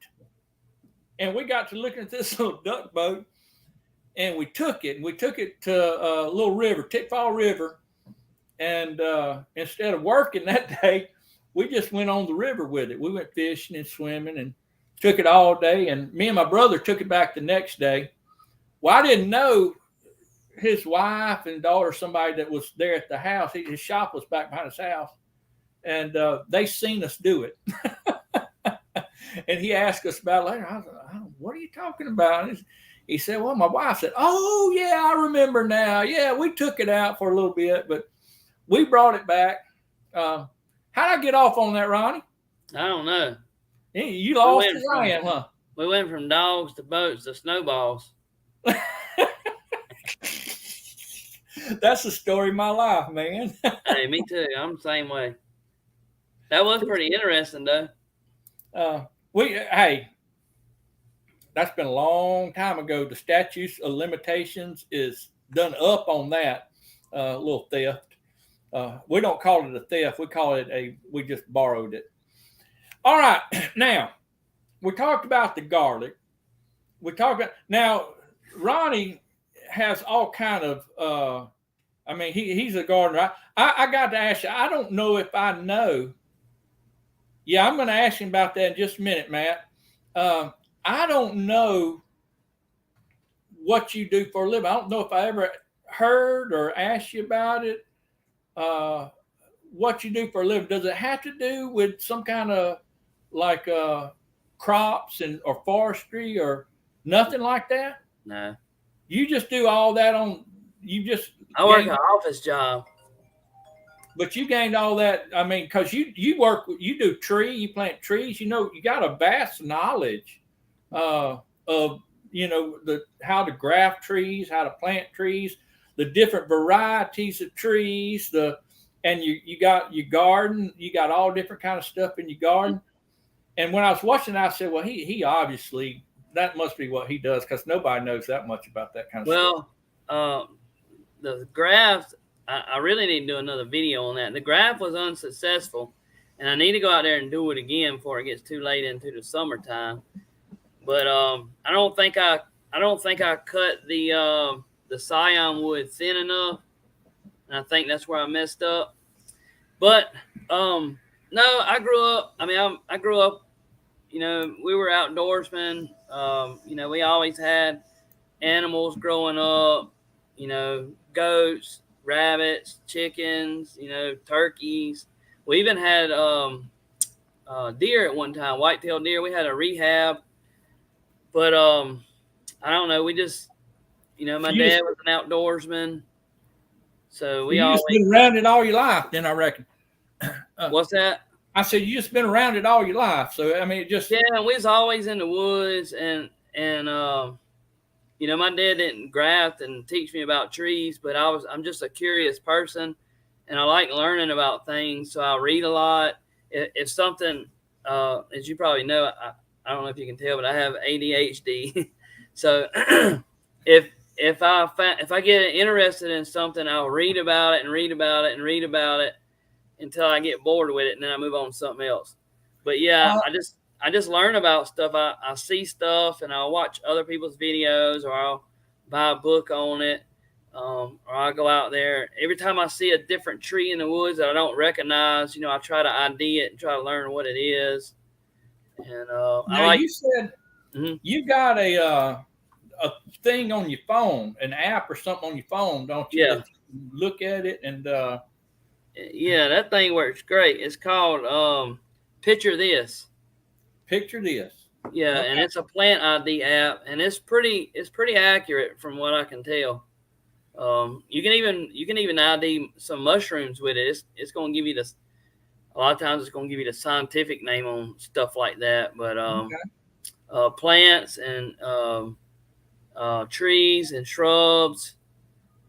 and we got to looking at this little duck boat, and we took it to a little river, Tickfall River, and instead of working that day, we just went on the river with it. We went fishing and swimming and took it all day, and me and my brother took it back the next day. Well, I didn't know his wife and daughter, somebody that was there at the house. His shop was back behind his house, and they seen us do it. And he asked us about it later. I was like, oh, what are you talking about? He said, well, my wife said, oh, yeah, I remember now. Yeah, we took it out for a little bit, but we brought it back. How'd I get off on that, Ronnie? I don't know. You lost the lion, huh? We went from dogs to boats to snowballs. That's the story of my life, man. Hey, me too. I'm the same way. That was pretty interesting, though. Hey, that's been a long time ago. The statutes of limitations is done up on that little theft. We don't call it a theft. We call it we just borrowed it. All right. Now, we talked about the garlic. Now, Ronnie has all kind of, he's a gardener. I got to ask you, I don't know if I know. Yeah, I'm going to ask him about that in just a minute, Matt. I don't know what you do for a living. I don't know if I ever heard or asked you about it. What you do for a living. Does it have to do with some kind of like crops or forestry or nothing like that? No. You just do all that I work an office job. But you gained all that, because you do you plant trees, you got a vast knowledge of, how to graft trees, how to plant trees, the different varieties of trees, and you got your garden, you got all different kind of stuff in your garden. And when I was watching, I said, well, he obviously, that must be what he does, because nobody knows that much about that kind of stuff. Well, the graft, I really need to do another video on that. The graft was unsuccessful, and I need to go out there and do it again before it gets too late into the summertime. But I don't think I cut the scion wood thin enough, and I think that's where I messed up. But no, I grew up. I grew up. We were outdoorsmen. We always had animals growing up. Goats, rabbits, chickens, turkeys. We even had deer at one time, white-tailed deer. We had a rehab. But I don't know. We just, my dad was an outdoorsman. So we always been around it all your life, then I reckon. What's that? I said you just been around it all your life. So it just we was always in the woods and my dad didn't graft and teach me about trees, but I'm just a curious person, and I like learning about things. So I read a lot. If something, as you probably know, I don't know if you can tell, but I have ADHD. So if I get interested in something, I'll read about it and read about it and read about it until I get bored with it, and then I move on to something else. But yeah, I just learn about stuff. I see stuff, and I'll watch other people's videos, or I'll buy a book on it, or I'll go out there. Every time I see a different tree in the woods that I don't recognize, I try to ID it and try to learn what it is. And you said you got a thing on your phone, an app or something on your phone, don't you? Yeah. Look at it and yeah, that thing works great. It's called Picture This. Picture this. Yeah, Okay. and it's a plant ID app, and it's pretty accurate from what I can tell. You can even ID some mushrooms with it. It's going to give you a lot of times it's going to give you the scientific name on stuff like that. But plants and trees and shrubs,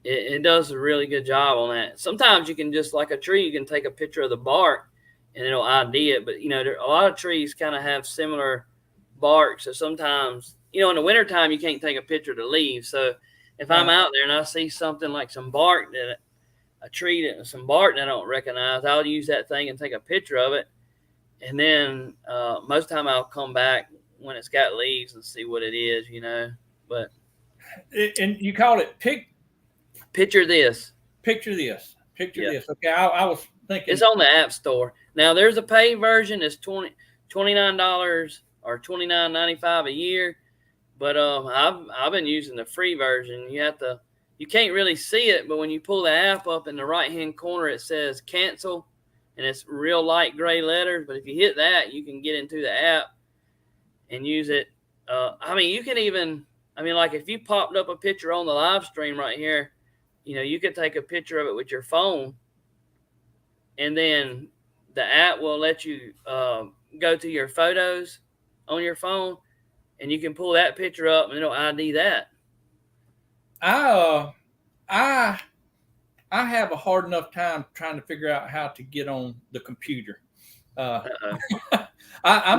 it does a really good job on that. Sometimes you can just like a tree, you can take a picture of the bark and it'll ID it. But a lot of trees kind of have similar bark, so sometimes in the wintertime you can't take a picture of the leaves. So if I'm out there and I see something like some bark that some bark that I don't recognize, I'll use that thing and take a picture of it, and then most of the time I'll come back when it's got leaves and see what it is. But and you call it picture this. Picture this. Yeah. This. Okay, I was thinking it's on the App Store. Now there's a paid version. It's $29 or $29.95 a year. But I've been using the free version. You can't really see it, but when you pull the app up in the right hand corner, it says cancel, and it's real light gray letters. But if you hit that, you can get into the app and use it. You can even, like if you popped up a picture on the live stream right here, you could take a picture of it with your phone, and then the app will let you go to your photos on your phone, and you can pull that picture up and it'll ID that. I have a hard enough time trying to figure out how to get on the computer. I'm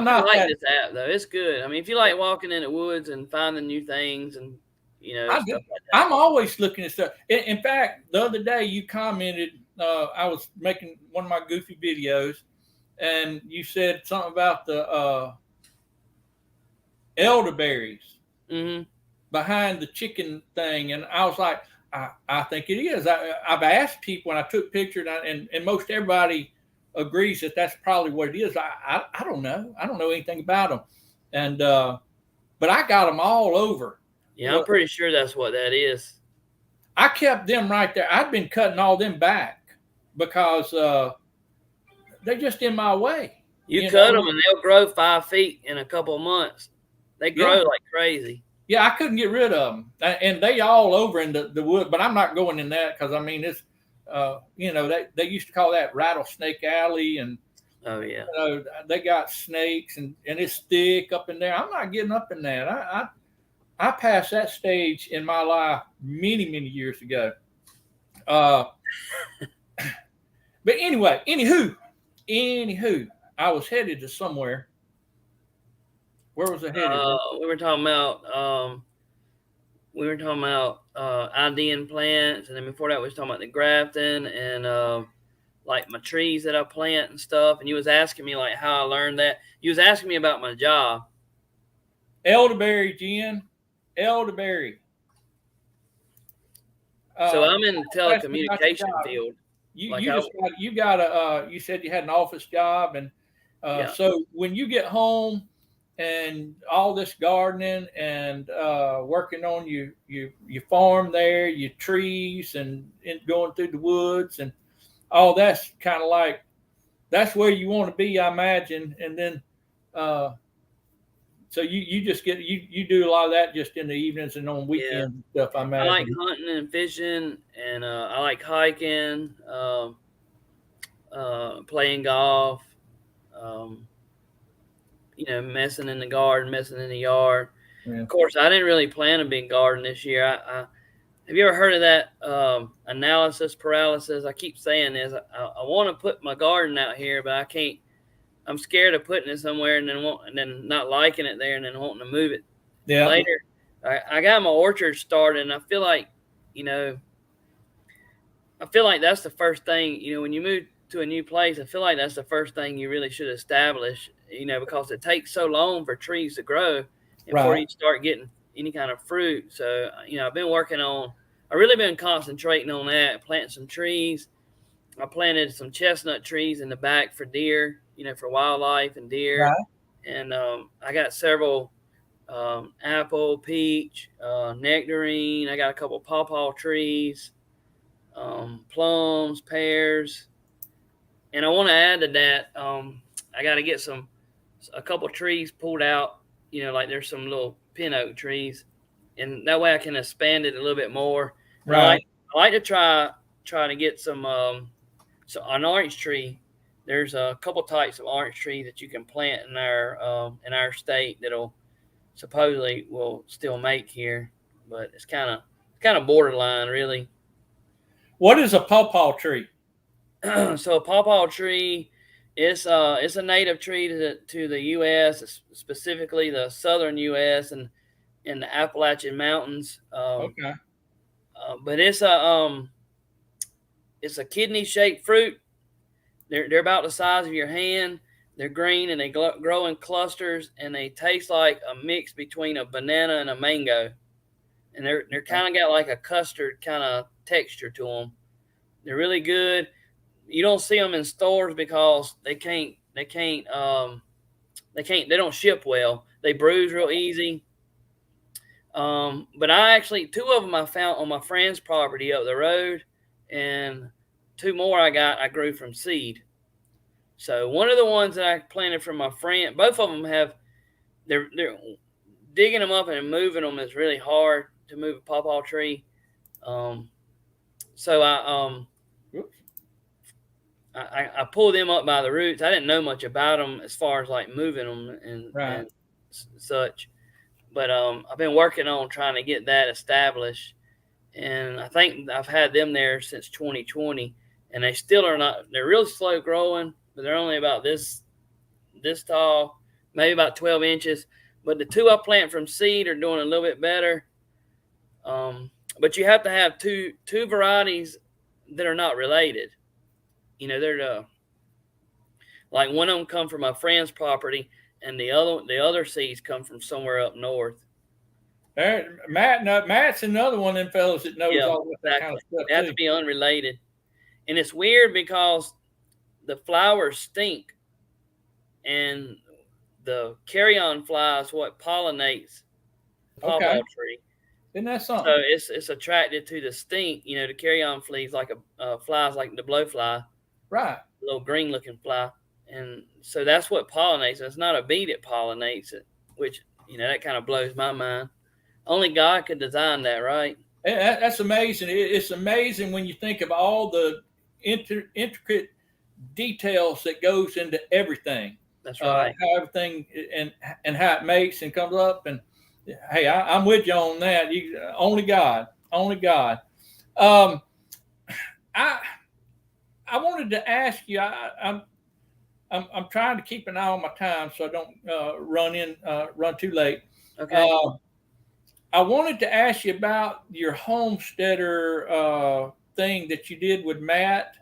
not like this app though. It's good. If you like walking in the woods and finding new things and stuff like that. I'm always looking at stuff. In fact, the other day you commented. I was making one of my goofy videos, and you said something about the elderberries behind the chicken thing, and I was like, I think it is. I've asked people, and I took pictures, and most everybody agrees that that's probably what it is. I don't know. I don't know anything about them, and but I got them all over. Yeah, I'm pretty sure that's what that is. I kept them right there. I've been cutting all them back because they're just in my way. You cut them and they'll grow 5 feet in a couple of months. They grow like crazy. Yeah, I couldn't get rid of them, and they all over in the wood. But I'm not going in that because it's, they used to call that Rattlesnake Alley, and oh yeah, they got snakes and it's thick up in there. I'm not getting up in that. I passed that stage in my life many years ago. But anyway, anywho, I was headed to somewhere. Where was I headed? We were talking about IDing plants, and then before that we was talking about the grafting and like my trees that I plant and stuff. And you was asking me like how I learned that. You was asking me about my job. Elderberry, Jen. Elderberry. So I'm in the telecommunication field. You said you had an office job, and so when you get home and all this gardening and working on your farm there, your trees and going through the woods and all that's kind of like that's where you want to be, I imagine. And then so you just you do a lot of that just in the evenings and on weekends and stuff, I imagine. I like hunting and fishing, and I like hiking, playing golf, messing in the garden, messing in the yard. Yeah. Of course, I didn't really plan a big garden this year. Have you ever heard of that analysis paralysis? I keep saying this. I want to put my garden out here, but I can't. I'm scared of putting it somewhere and then not liking it there and then wanting to move it later. I got my orchard started, and I feel like that's the first thing. When you move to a new place, I feel like that's the first thing you really should establish. Because it takes so long for trees to grow before you start getting any kind of fruit. So I've really been concentrating on that, planting some trees. I planted some chestnut trees in the back for deer, for wildlife and deer. Right. And I got several apple, peach, nectarine. I got a couple Paw Paw trees, plums, pears. And I want to add to that, I got to get some a couple trees pulled out, like there's some little pin oak trees, and that way I can expand it a little bit more. And Right. I like to try to get some an orange tree. There's a couple types of orange tree that you can plant in our state that'll supposedly will still make here, but it's kind of borderline really. What is a Paw Paw tree? So a Paw Paw Tree, it's a native tree to the U.S., specifically the southern U.S. and in the Appalachian Mountains. Okay. But it's a kidney-shaped fruit. They're about the size of your hand. They're green and they grow in clusters, and they taste like a mix between a banana and a mango. And they're kind of got like a custard kind of texture to them. They're really good. You don't see them in stores because they don't ship well. They bruise real easy. But two of them I found on my friend's property up the road, and two more I grew from seed. So one of the ones that I planted from my friend, both of them they're digging them up and moving them is really hard to move a Paw Paw tree. So I pulled them up by the roots. I didn't know much about them as far as like moving them and such, but I've been working on trying to get that established, and I think I've had them there since 2020, and they still are not. They're really slow growing, but they're only about this tall, maybe about 12 inches. But the two I plant from seed are doing a little bit better. But you have to have two varieties that are not related. They're like one of them come from my friend's property, and the other seeds come from somewhere up north. Matt's another one of them fellows that knows all that kind of stuff. They have to be unrelated, and it's weird because the flowers stink, and the carrion fly is what pollinates Paw Paw tree. Isn't that something? So it's attracted to the stink. The carrion flies like flies like the blowfly. Right. Little green looking fly. And so that's what pollinates. It's not a bee that pollinates it, which, that kind of blows my mind. Only God could design that, right? That's amazing. It's amazing when you think of all the intricate details that goes into everything. That's right. How everything and how it makes and comes up. And hey, I'm with you on that. Only God. I wanted to ask you. I'm trying to keep an eye on my time so I don't run too late. Okay. I wanted to ask you about your homesteader thing that you did with Matt,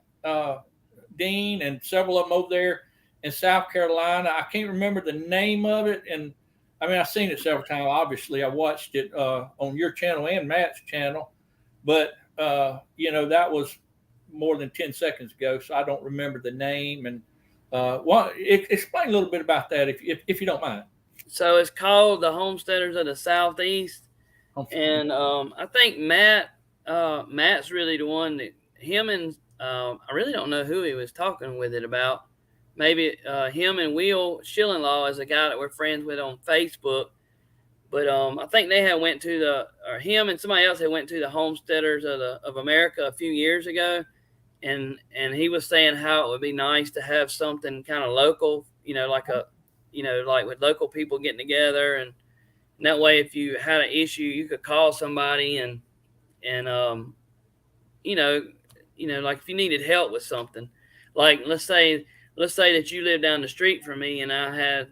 Dean, and several of them over there in South Carolina. I can't remember the name of it, and I mean I've seen it several times. Obviously, I watched it on your channel and Matt's channel, but that was more than 10 seconds ago, so I don't remember the name. And explain a little bit about that if you don't mind. So it's called the Homesteaders of the Southeast, and I think Matt's really the one that him and I really don't know who he was talking with it about. Maybe him and Will Schillenlaw is a guy that we're friends with on Facebook. But I think they had went to him and somebody else had went to the Homesteaders of America a few years ago, and he was saying how it would be nice to have something kind of local, like with local people getting together, and that way if you had an issue you could call somebody and like if you needed help with something, like let's say that you live down the street from me and I had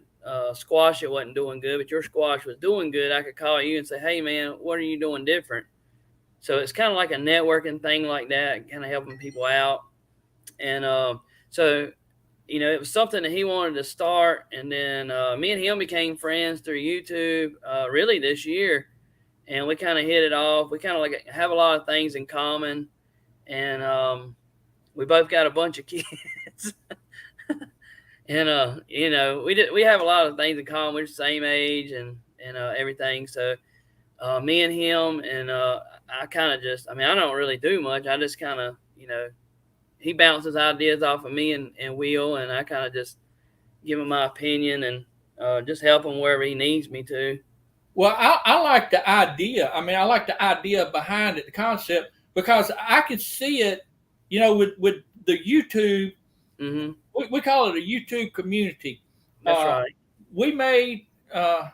squash that wasn't doing good, but your squash was doing good. I could call you and say, hey man, what are you doing different? So it's kind of like a networking thing like that, kind of helping people out. And so it was something that he wanted to start, and then me and him became friends through YouTube really this year, and we kind of hit it off. We kind of like have a lot of things in common, and we both got a bunch of kids. And we have a lot of things in common. We're the same age and everything. So me and him, and I kind of just, I don't really do much. I just kind of, he bounces ideas off of me and Will, and I kind of just give him my opinion, and just help him wherever he needs me to. Well, I like the idea. I mean, I like the idea behind it, the concept, because I could see it, with the YouTube. Mm-hmm. We call it a YouTube community. That's right. We made. I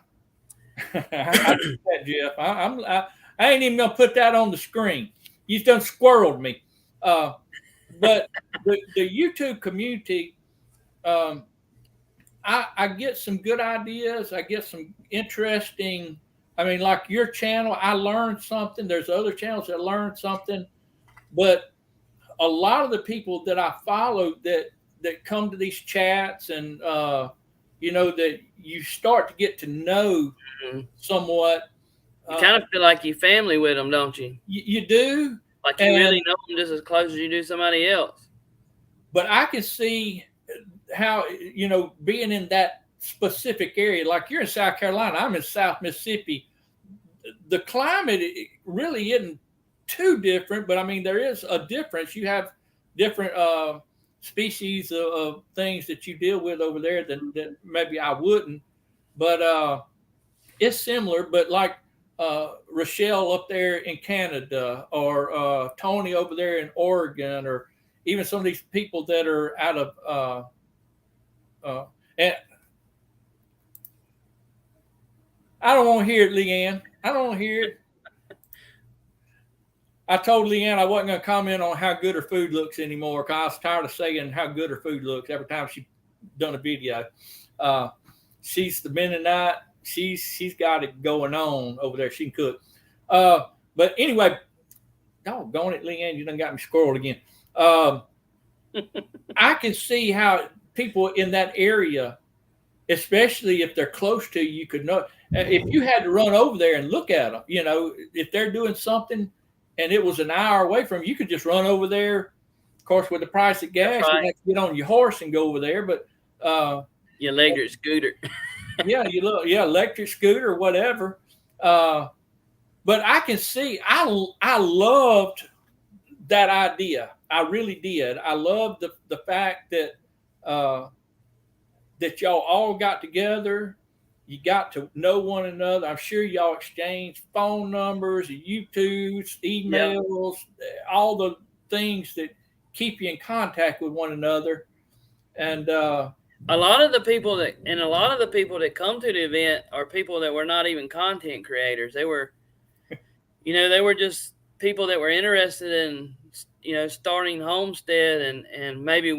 did that, Jeff. I ain't even gonna put that on the screen. You've done squirreled me. But the YouTube community, I get some good ideas. I get some interesting. I mean, like your channel, I learned something. There's other channels that learned something, but a lot of the people that I follow that come to these chats and that you start to get to know somewhat. You kind of feel like you family with them, don't you? You do. Like you really know them just as close as you do somebody else. But I can see how, being in that specific area, like you're in South Carolina, I'm in South Mississippi. The climate really isn't too different, but I mean, there is a difference. You have different species of things that you deal with over there that maybe I wouldn't, but it's similar. But like Rochelle up there in Canada, or Tony over there in Oregon, or even some of these people that are out of and I don't want to hear it, Leanne. I don't want to hear it. I told Leanne I wasn't going to comment on how good her food looks anymore, because I was tired of saying how good her food looks every time she done a video. She's the Mennonite. She's got it going on over there. She can cook. But anyway, doggone it, Leanne, you done got me squirreled again. I can see how people in that area, especially if they're close to you, could know. If you had to run over there and look at them, if they're doing something and it was an hour away from you, could just run over there. Of course, with the price of gas, you have to get on your horse and go over there. But your electric scooter. Electric scooter or whatever. But I can see, I loved that idea. I really did. I loved the fact that that y'all all got together. You got to know one another. I'm sure y'all exchanged phone numbers, YouTubes, emails, all the things that keep you in contact with one another. And a lot of the people that come to the event are people that were not even content creators. They were, they were just people that were interested in, starting homestead, and maybe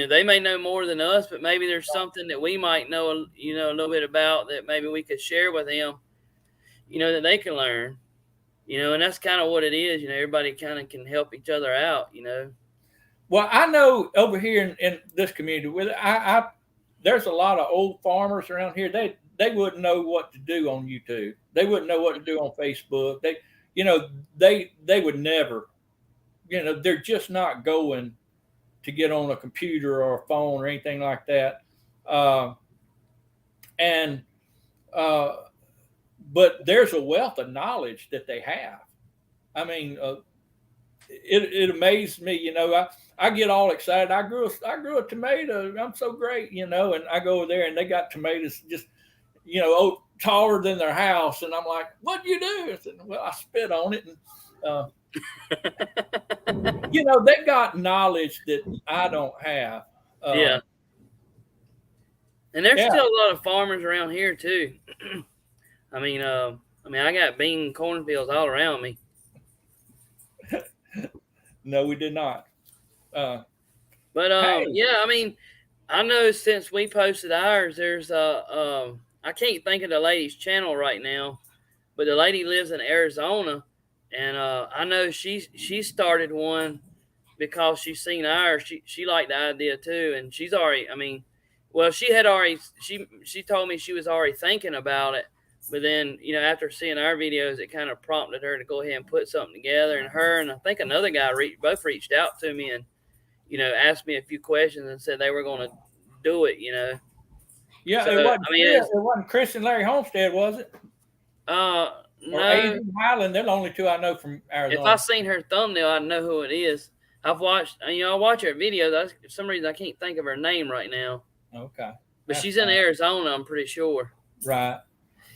they may know more than us, but maybe there's something that we might know, a little bit about that maybe we could share with them, that they can learn, and that's kind of what it is. Everybody kind of can help each other out, Well, I know over here in this community, there's a lot of old farmers around here. They wouldn't know what to do on YouTube. They wouldn't know what to do on Facebook. They would never, they're just not going to get on a computer or a phone or anything like that. But there's a wealth of knowledge that they have. I mean, it amazed me. I get all excited. I grew a tomato. I'm so great, and I go over there and they got tomatoes just, taller than their house. And I'm like, what'd you do? I said, well, I spit on it. And, they got knowledge that I don't have. And there's still a lot of farmers around here too. I mean, I got bean and cornfields all around me. No, we did not. But I mean, I know since we posted ours, there's I can't think of the lady's channel right now, but the lady lives in Arizona, and I know she started one because she's seen ours. She liked the idea too, and she's already. I mean, well, she told me she was already thinking about it, but then after seeing our videos, it kind of prompted her to go ahead and put something together. And her and I think another guy both reached out to me and asked me a few questions and said they were going to do it. Yeah, so, it wasn't Chris and Larry Homestead, was it? No. Asian Highland. They're the only two I know from Arizona. If I seen her thumbnail, I'd know who it is. I've watched, I watch her videos. For some reason, I can't think of her name right now. Okay. But she's in Arizona, I'm pretty sure. Right.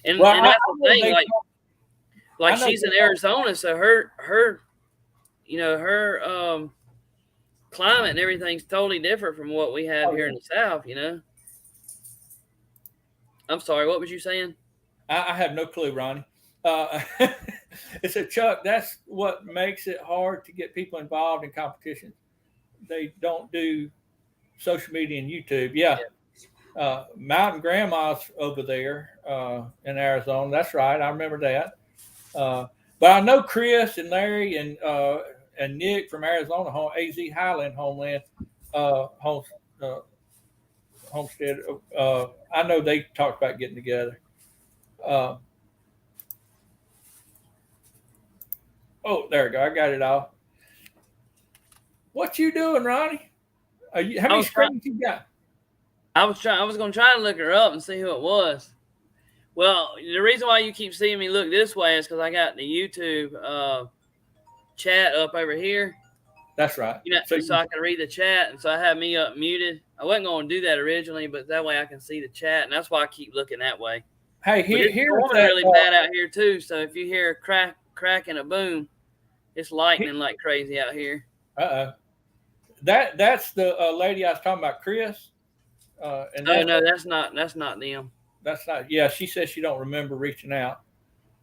And Well, and that's the know thing, they like I know she's in they- Arizona, so her her climate and everything's totally different from what we have here in the South. I'm sorry, what was you saying? I have no clue, Ronnie. It's a Chuck. That's what makes it hard to get people involved in competition. They don't do social media and YouTube. Yeah. Mountain Grandma's over there in Arizona. That's right. I remember that. But I know Chris and Larry and Nick from Arizona, AZ Highland Homeland, Homestead. I know they talked about getting together. Oh, there we go. I got it all. What you doing, Ronnie? How many screens you got? I was going to try to look her up and see who it was. Well, the reason why you keep seeing me look this way is because I got the YouTube chat up over here. That's right. So I can read the chat, and so I have me up muted. I wasn't going to do that originally, but that way I can see the chat, and that's why I keep looking that way. Hey, here's really bad out here too. So if you hear a crack and a boom, it's lightning like crazy out here. That's the lady I was talking about, Chris. No, that's not them. That's not. Yeah, she says she don't remember reaching out.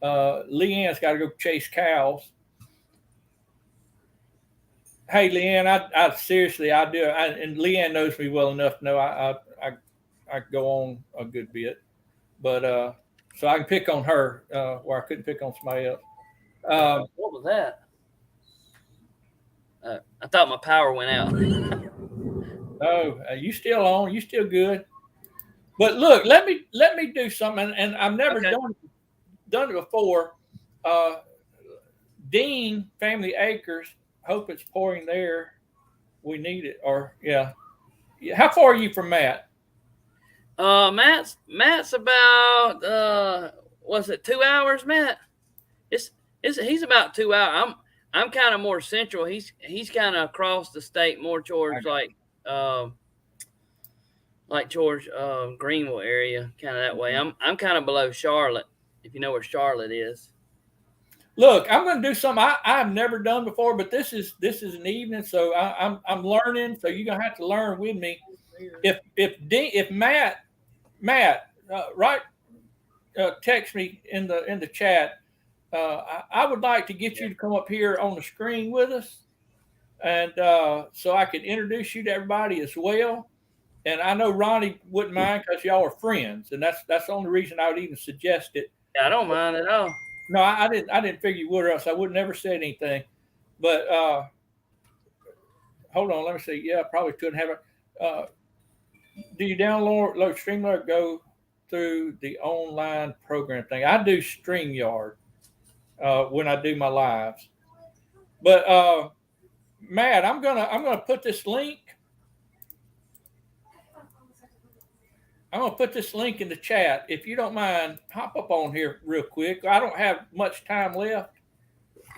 Leanne's got to go chase cows. Hey, Leanne, I seriously, I do. And Leanne knows me well enough to know I go on a good bit, but so I can pick on her where I couldn't pick on somebody else. What was that? I thought my power went out. No, you still on. You still good. But look, let me do something, and I've never done it before. Dean Family Acres. Hope it's pouring there. We need it. Or yeah. How far are you from Matt? Matt's about was it 2 hours, Matt? He's about 2 hours. I'm kind of more central. He's kind of across the state, more towards towards Greenville area, kind of that way. I'm kind of below Charlotte, if you know where Charlotte is. Look, I'm going to do something I've never done before, but this is an evening, so I'm learning. So you're gonna have to learn with me. If Matt text me in the chat. I would like to get you to come up here on the screen with us, and so I can introduce you to everybody as well. And I know Ronnie wouldn't mind because y'all are friends, and that's the only reason I would even suggest it. Yeah, I don't mind at all. No, I didn't figure you would, or else I would never said anything. But hold on, let me see. Yeah, I probably couldn't have it. Do you download StreamYard? Go through the online program thing. I do StreamYard when I do my lives. But Matt, I'm gonna put this link. I'm going to put this link in the chat. If you don't mind, hop up on here real quick. I don't have much time left,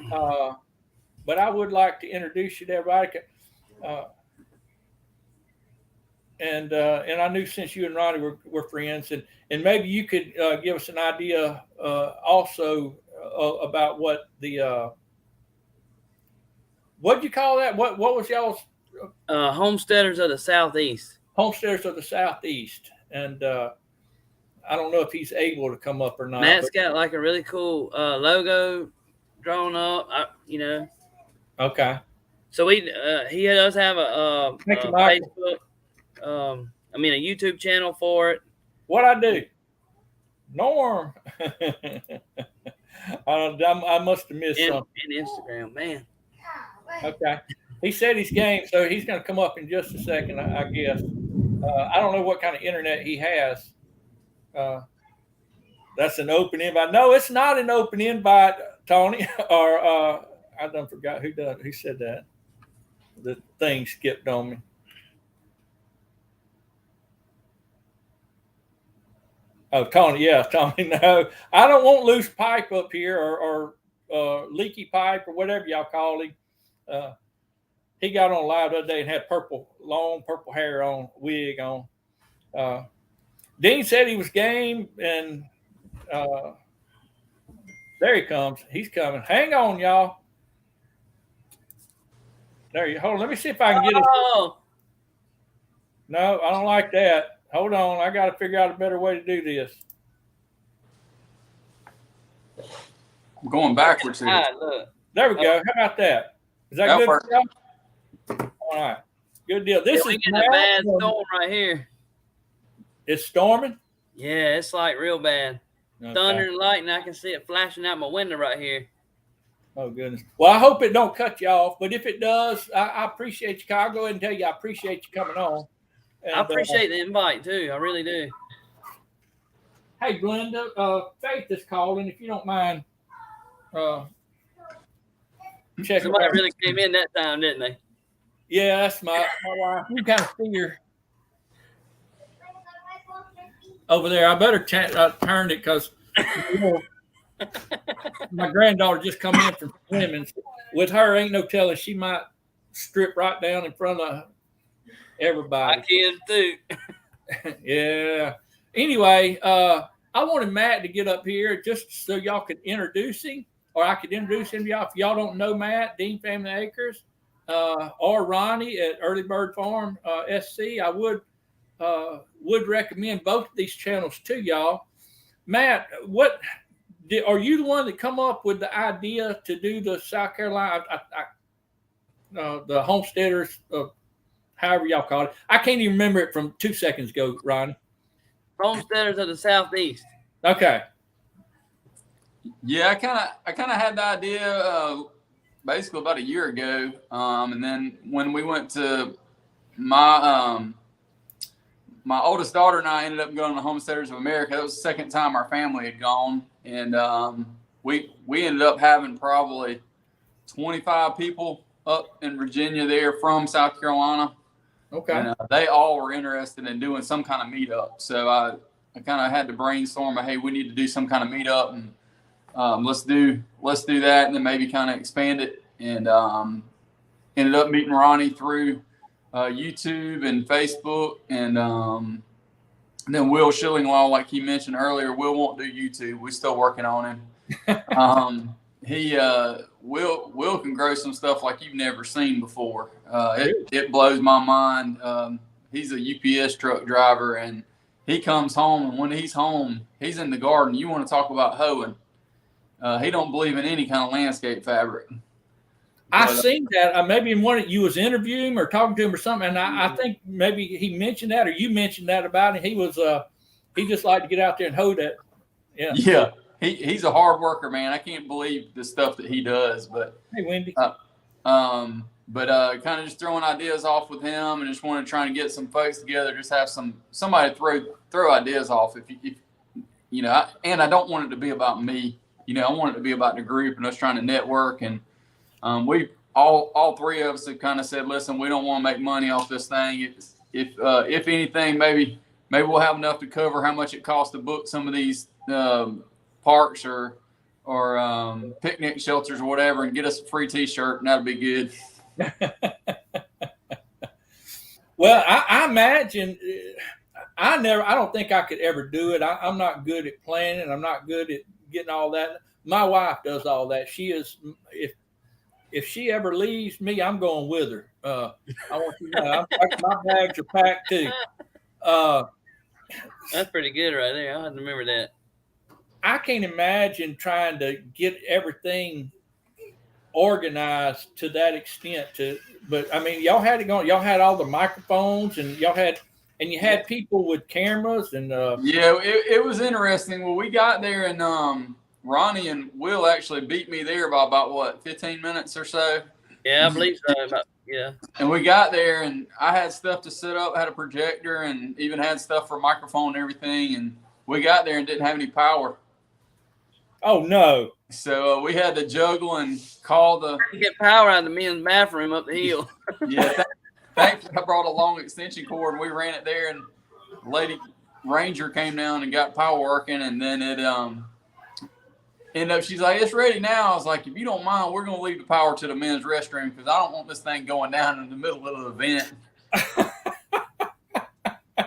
but I would like to introduce you to everybody. And I knew since you and Ronnie were friends, and maybe you could give us an idea also about what the what'd you call that? What was y'all's Homesteaders of the Southeast? Homesteaders of the Southeast. And I don't know if he's able to come up or not. Matt's got like a really cool logo drawn up, Okay. So he does have a Facebook, a YouTube channel for it. What I do? Norm. I must have missed something. And Instagram, man. Okay. He said he's game, so he's going to come up in just a second, I guess. I don't know what kind of internet he has. That's an open invite. No, it's not an open invite, Tony. Or I done forgot who said that. The thing skipped on me. Oh, Tony. Yeah, Tony. No, I don't want loose pipe up here or leaky pipe or whatever y'all call him. He got on live the other day and had long purple hair on, wig on. Dean said he was game, and there he comes. He's coming. Hang on, y'all. There you hold on. Let me see if I can get it. Oh, No, I don't like that. Hold on. I got to figure out a better way to do this. I'm going backwards here. ah, look. There we go. How about that? Is that That'll good? work. For y'all? All right. Good deal. This We is getting a bad storm right here. It's storming. Yeah, it's like real bad. Okay. Thunder and lightning. I can see it flashing out my window right here. Oh goodness. Well, I hope it don't cut you off, but if it does, I appreciate you. I'll go ahead and tell you I appreciate you coming on. And, I appreciate the invite too. I really do. Hey, Glenda, Faith is calling. If you don't mind, check. Somebody really came in that time, didn't they? Yeah, that's my wife. You kind of see her over there. I better turn it because my granddaughter just come in from swimming. With her, ain't no telling. She might strip right down in front of everybody. My kids too. Yeah. Anyway, I wanted Matt to get up here just so y'all could introduce him, or I could introduce him to y'all. If y'all don't know Matt, Dean Family Acres, or Ronnie at Earlybird Farm, SC, I would recommend both of these channels to y'all. Matt, are you the one that come up with the idea to do the South Carolina, the Homesteaders, however y'all call it? I can't even remember it from 2 seconds ago, Ronnie. Homesteaders of the Southeast. Okay. Yeah, I kind of had the idea basically about a year ago, and then when we went to my my oldest daughter and I ended up going to Homesteaders of America. That was the second time our family had gone, and we ended up having probably 25 people up in Virginia there from South Carolina. Okay. And they all were interested in doing some kind of meetup. So I kind of had to brainstorm, hey, we need to do some kind of meetup, and let's do that, and then maybe kind of expand it. And ended up meeting Ronnie through YouTube and Facebook, and then Will Schillinglaw, like he mentioned earlier. Will won't do YouTube. We're still working on him. Will can grow some stuff like you've never seen before. It blows my mind. He's a UPS truck driver, and he comes home, and when he's home, he's in the garden. You want to talk about hoeing? He don't believe in any kind of landscape fabric. I seen that. Maybe in one you was interviewing or talking to him or something, and I think maybe he mentioned that, or you mentioned that about him. He was he just liked to get out there and hoe that. Yeah. Yeah. He's a hard worker, man. I can't believe the stuff that he does. But hey, Wendy. Kind of just throwing ideas off with him, and just want to try and get some folks together. Just have somebody throw ideas off. If you know, and I don't want it to be about me. You know, I want it to be about the group and us trying to network. And we all three of us have kind of said, listen, we don't want to make money off this thing. If anything, maybe we'll have enough to cover how much it costs to book some of these parks or picnic shelters or whatever, and get us a free T-shirt, and that'll be good. Well, I imagine I don't think I could ever do it. I'm not good at planning. I'm not good at getting all that. My wife does all that. She is, if she ever leaves me, I'm going with her. I want you to know, my bags are packed too. That's pretty good right there. I had to remember that. I can't imagine trying to get everything organized to that extent. But I mean, y'all had it going. Y'all had all the microphones, and you had people with cameras, and yeah, it was interesting. Well, we got there, and Ronnie and Will actually beat me there by about what 15 minutes or so. Yeah, I believe so. Yeah. And we got there, and I had stuff to set up, had a projector, and even had stuff for a microphone and everything. And we got there and didn't have any power. Oh no! So we had to juggle and call the get power out of the men's bathroom up the hill. Yeah, thankfully I brought a long extension cord and we ran it there, and Lady Ranger came down and got power working, and then it ended up. She's like, "It's ready now." I was like, "If you don't mind, we're gonna leave the power to the men's restroom because I don't want this thing going down in the middle of the event."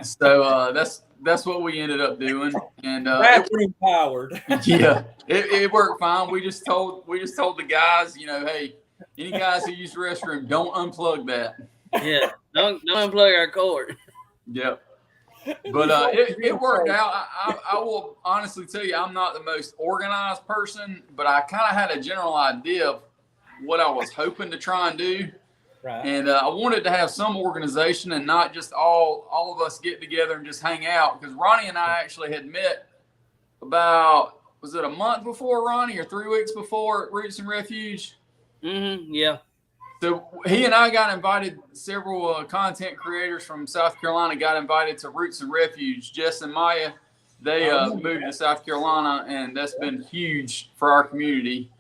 So that's what we ended up doing, and Bathroom powered. yeah, it worked fine. We just told the guys, hey, any guys who use the restroom, don't unplug that. Yeah, don't unplug our cord. Yep. But it worked out. I will honestly tell you, I'm not the most organized person, but I kind of had a general idea of what I was hoping to try and do. Right. And I wanted to have some organization and not just all of us get together and just hang out. Because Ronnie and I actually had met about, was it a month before, Ronnie, or 3 weeks before at Roots and Refuge? Mm-hmm. Yeah. So he and I got invited, several content creators from South Carolina got invited to Roots and Refuge. Jess and Maya, they moved to South Carolina, and that's been huge for our community.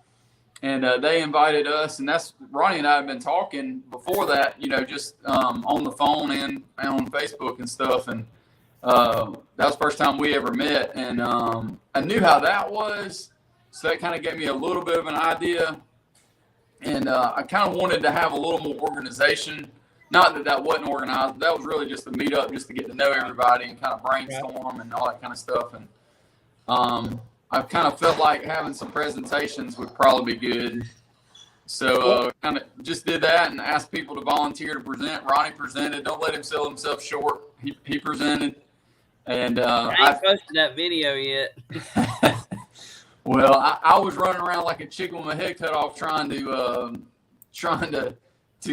And they invited us, and that's Ronnie and I have been talking before that, just on the phone and on Facebook and stuff. And that was the first time we ever met. And I knew how that was, so that kind of gave me a little bit of an idea. And I kind of wanted to have a little more organization. Not that wasn't organized, but that was really just a meetup just to get to know everybody and kind of brainstorm and all that kind of stuff. And I kind of felt like having some presentations would probably be good. So kind of just did that and asked people to volunteer to present. Ronnie presented. Don't let him sell himself short. He presented. And I ain't posted that video yet. Well, I was running around like a chicken with my head cut off, trying to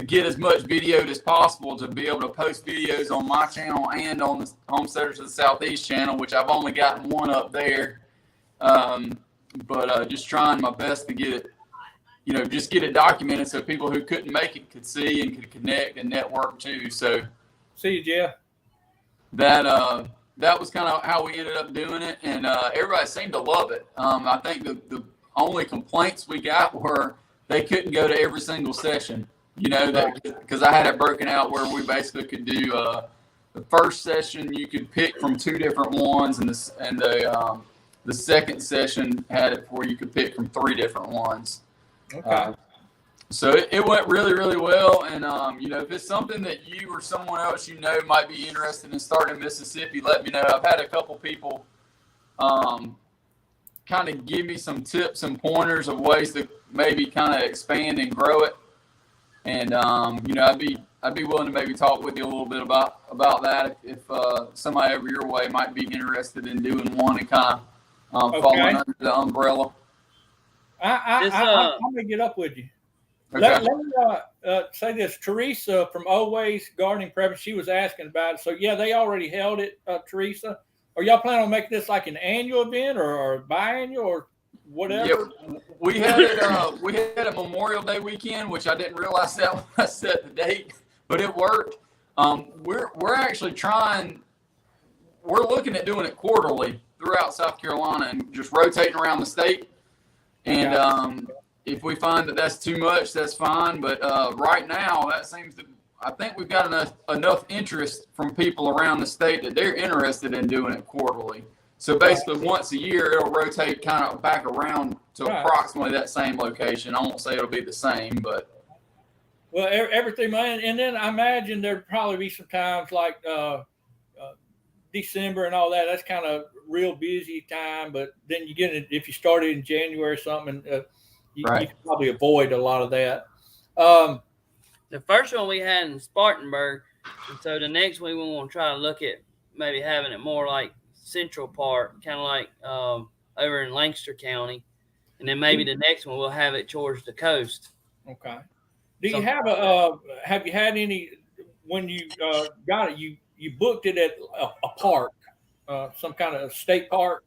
get as much video as possible to be able to post videos on my channel and on the Homesteaders of the Southeast channel, which I've only gotten one up there. But just trying my best to get it, just get it documented so people who couldn't make it could see and could connect and network too. So, see you, Jeff. That was kind of how we ended up doing it, and everybody seemed to love it. I think the only complaints we got were they couldn't go to every single session, because I had it broken out where we basically could do the first session you could pick from 2 different ones, and the second session had it where you could pick from 3 different ones. Okay. So it went really, really well. And, if it's something that you or someone else might be interested in starting in Mississippi, let me know. I've had a couple people kind of give me some tips and pointers of ways to maybe kind of expand and grow it. And, I'd be willing to maybe talk with you a little bit about that if somebody over your way might be interested in doing one and kind of falling under the umbrella. I'm going to get up with you. Okay. Let me say this. Teresa from Always Gardening Prep, she was asking about it. So, yeah, they already held it, Teresa. Are y'all planning on making this like an annual event or biannual or whatever? Yeah, we had it. We had a Memorial Day weekend, which I didn't realize that when I set the date, but it worked. We're actually trying. We're looking at doing it quarterly throughout South Carolina and just rotating around the state. And if we find that that's too much, that's fine. But right now, I think we've got enough interest from people around the state that they're interested in doing it quarterly. So basically, once a year, it'll rotate kind of back around to approximately that same location. I won't say it'll be the same, but. Well, everything, and then I imagine there'd probably be some times like December and all that. That's kind of real busy time. But then you get it if you started in January or something. You can probably avoid a lot of that. The first one we had in Spartanburg, and so the next one we want to try to look at maybe having it more like Central Park, kind of like over in Lancaster County, and then maybe the next one we'll have it towards the coast. Okay. Do you have have you had any when you got it? You booked it at a park, some kind of state park?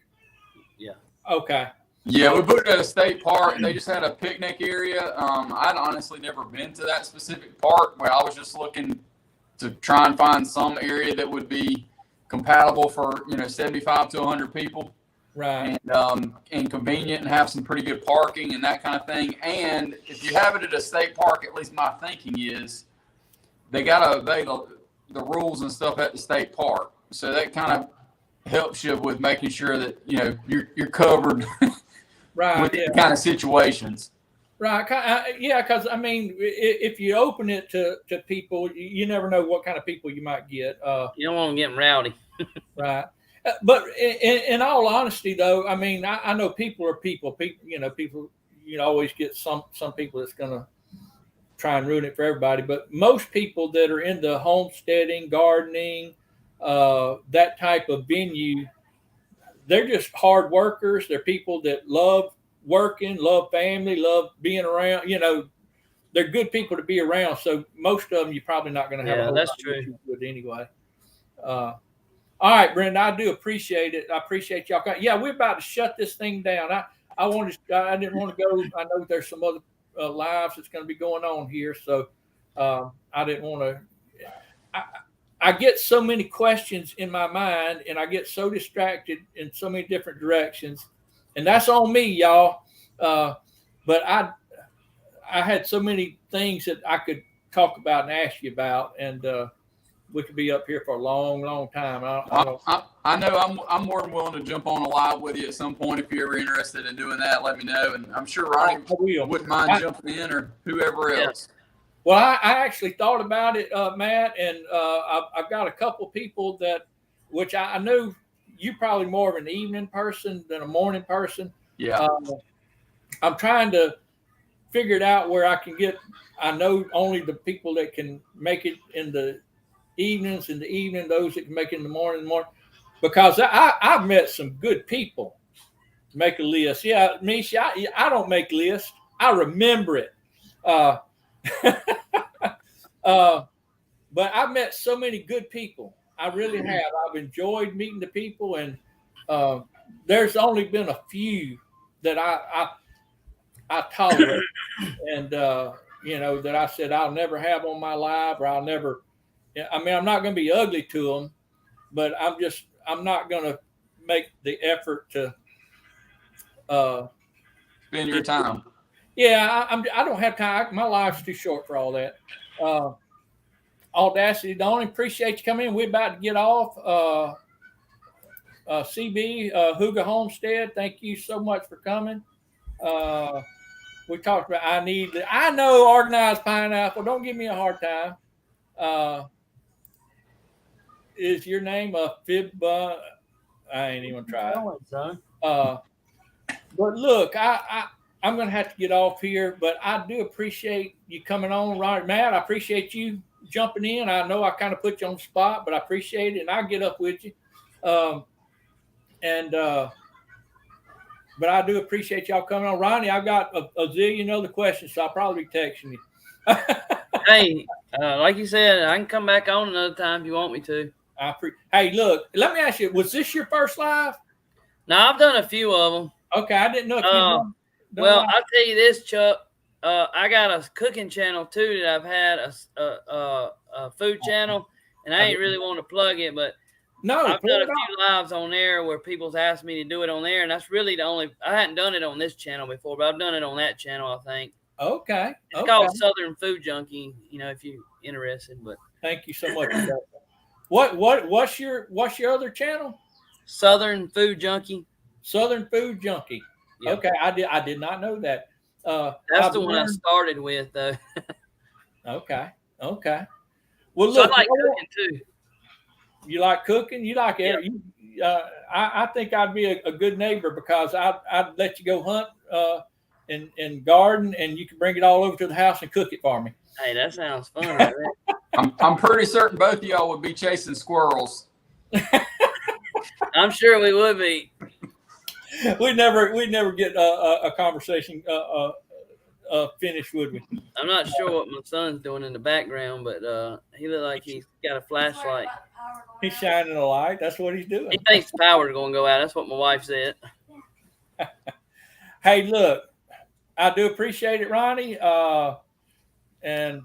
Yeah. Okay. Yeah, we booked at a state park, and they just had a picnic area. I'd honestly never been to that specific park, where I was just looking to try and find some area that would be compatible for 75 to 100 people, right? And convenient, and have some pretty good parking and that kind of thing. And if you have it at a state park, at least my thinking is they got to obey the rules and stuff at the state park. So that kind of helps you with making sure that you're covered. Right, with these kind of situations. Right, yeah, because I mean, if you open it to people, you never know what kind of people you might get. You don't want to get them rowdy. Right, But in all honesty, though, I mean, I know people are people. People, always get some people that's going to try and ruin it for everybody. But most people that are into homesteading, gardening, that type of venue, they're just hard workers. They're people that love working, love family, love being around. They're good people to be around. So most of them, you're probably not going to have a whole that's lot of true. issues with anyway. All right, Brenda, I do appreciate it. I appreciate y'all. Yeah, we're about to shut this thing down. I didn't want to go. I know there's some other lives that's going to be going on here, so I didn't want to. I get so many questions in my mind, and I get so distracted in so many different directions, and that's on me, y'all. But I had so many things that I could talk about and ask you about, and we could be up here for a long, long time. I know I'm more than willing to jump on a live with you at some point if you're ever interested in doing that. Let me know, and I'm sure Ronnie wouldn't mind jumping in, or whoever else. Well, I actually thought about it, Matt, and I've got a couple people which I know you're probably more of an evening person than a morning person. Yeah. I'm trying to figure it out where I can get. I know only the people that can make it in the evenings, those that can make it in the morning, because I've met some good people. Make a list. Yeah, Misha, I don't make lists. I remember it. But I've met so many good people. I really have. I've enjoyed meeting the people, and there's only been a few that I tolerate, and that I said I'll never have on my live, or I'll never. I mean, I'm not going to be ugly to them, but I'm not going to make the effort to spend your time. Yeah, I don't have time. My life's too short for all that. Audacity, Donnie, appreciate you coming in. We're about to get off. CB, Hooga Homestead, thank you so much for coming. We talked about I know organized pineapple. Don't give me a hard time. Is your name a fib? I ain't even try it. But look, I'm going to have to get off here, but I do appreciate you coming on, Ronnie. Matt, I appreciate you jumping in. I know I kind of put you on the spot, but I appreciate it, and I'll get up with you. But I do appreciate y'all coming on. Ronnie, I've got a zillion other questions, so I'll probably be texting you. Hey, like you said, I can come back on another time if you want me to. Hey, look, let me ask you, was this your first live? No, I've done a few of them. Okay, I didn't know if you well, I'll tell you this, Chuck. I got a cooking channel too that I've had a food channel, and I ain't really want to plug it, but I've done a few lives on there where people's asked me to do it on there, and that's really the only. I hadn't done it on this channel before, but I've done it on that channel, I think. Okay. It's called Southern Food Junkie. If you're interested, but thank you so much. What's your other channel? Southern Food Junkie. Southern Food Junkie. Yep. Okay, I did not know that. That's the one I started with, though. Okay. Well, so look, I like cooking too. You like cooking? You like it? Yeah. I think I'd be a good neighbor because I'd let you go hunt and garden, and you can bring it all over to the house and cook it for me. Hey, that sounds fun. Right? I'm pretty certain both of y'all would be chasing squirrels. I'm sure we would be. We never get a conversation finished, would we? I'm not sure what my son's doing in the background, but he looked like he's got a flashlight. He's shining a light. That's what he's doing. He thinks the power's going to go out. That's what my wife said. Hey, look, I do appreciate it, Ronnie. And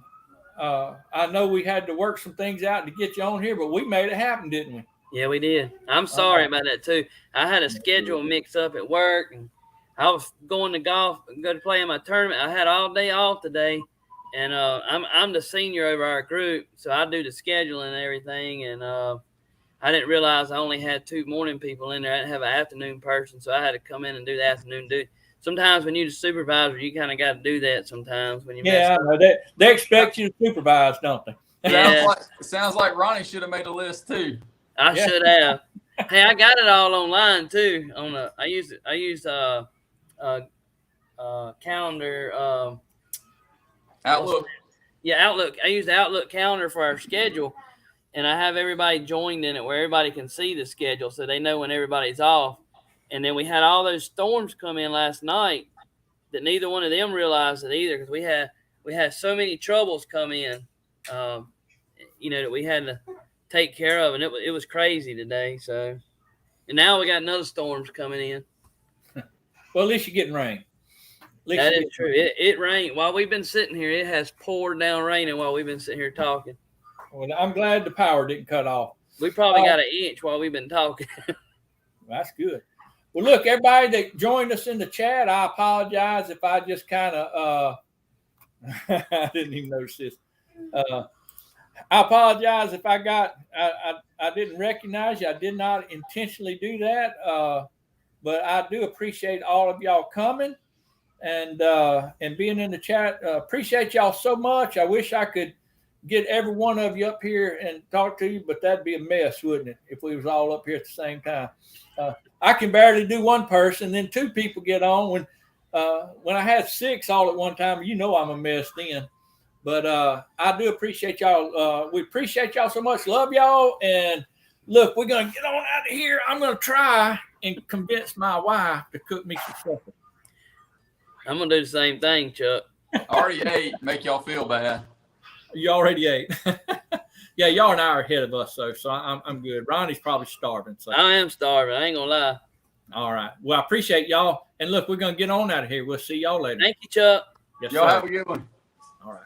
I know we had to work some things out to get you on here, but we made it happen, didn't we? Yeah, we did. I'm sorry about that too. I had a schedule mix up at work, and I was going to golf, go to play in my tournament. I had all day off today, and I'm the senior over our group, so I do the scheduling and everything. And I didn't realize I only had 2 morning people in there. I didn't have an afternoon person, so I had to come in and do the afternoon duty. Sometimes when you're the supervisor, you kind of got to do that. Sometimes when you I know. They expect you to supervise, don't they? Yeah. Sounds like Ronnie should have made a list too. I should have. Hey, I got it all online too. I used calendar. Outlook. Yeah, Outlook. I use the Outlook calendar for our schedule, and I have everybody joined in it where everybody can see the schedule, so they know when everybody's off. And then we had all those storms come in last night that neither one of them realized it either, because we had so many troubles come in, that we had to take care of, and it was crazy today. So, and now we got another storms coming in. Well, at least you're getting rain. That is true. It rained while we've been sitting here. It has poured down raining while we've been sitting here talking. Well, I'm glad the power didn't cut off. We probably got an inch while we've been talking. That's good. Well, look, everybody that joined us in the chat, I apologize if I just kind of I didn't even notice this. I apologize if I didn't recognize you. I did not intentionally do that, but I do appreciate all of y'all coming and being in the chat. Appreciate y'all so much. I wish I could get every one of you up here and talk to you, but that'd be a mess, wouldn't it, if we was all up here at the same time? I can barely do one person, then two people get on. When I had 6 all at one time, I'm a mess then. But I do appreciate y'all. We appreciate y'all so much. Love y'all. And look, we're going to get on out of here. I'm going to try and convince my wife to cook me some supper. I'm going to do the same thing, Chuck. I already ate. Make y'all feel bad. You already ate. Yeah, y'all and I are ahead of us, so I'm good. Ronnie's probably starving. So I am starving. I ain't going to lie. All right. Well, I appreciate y'all. And look, we're going to get on out of here. We'll see y'all later. Thank you, Chuck. Yes, Y'all sir. have a good one. All right.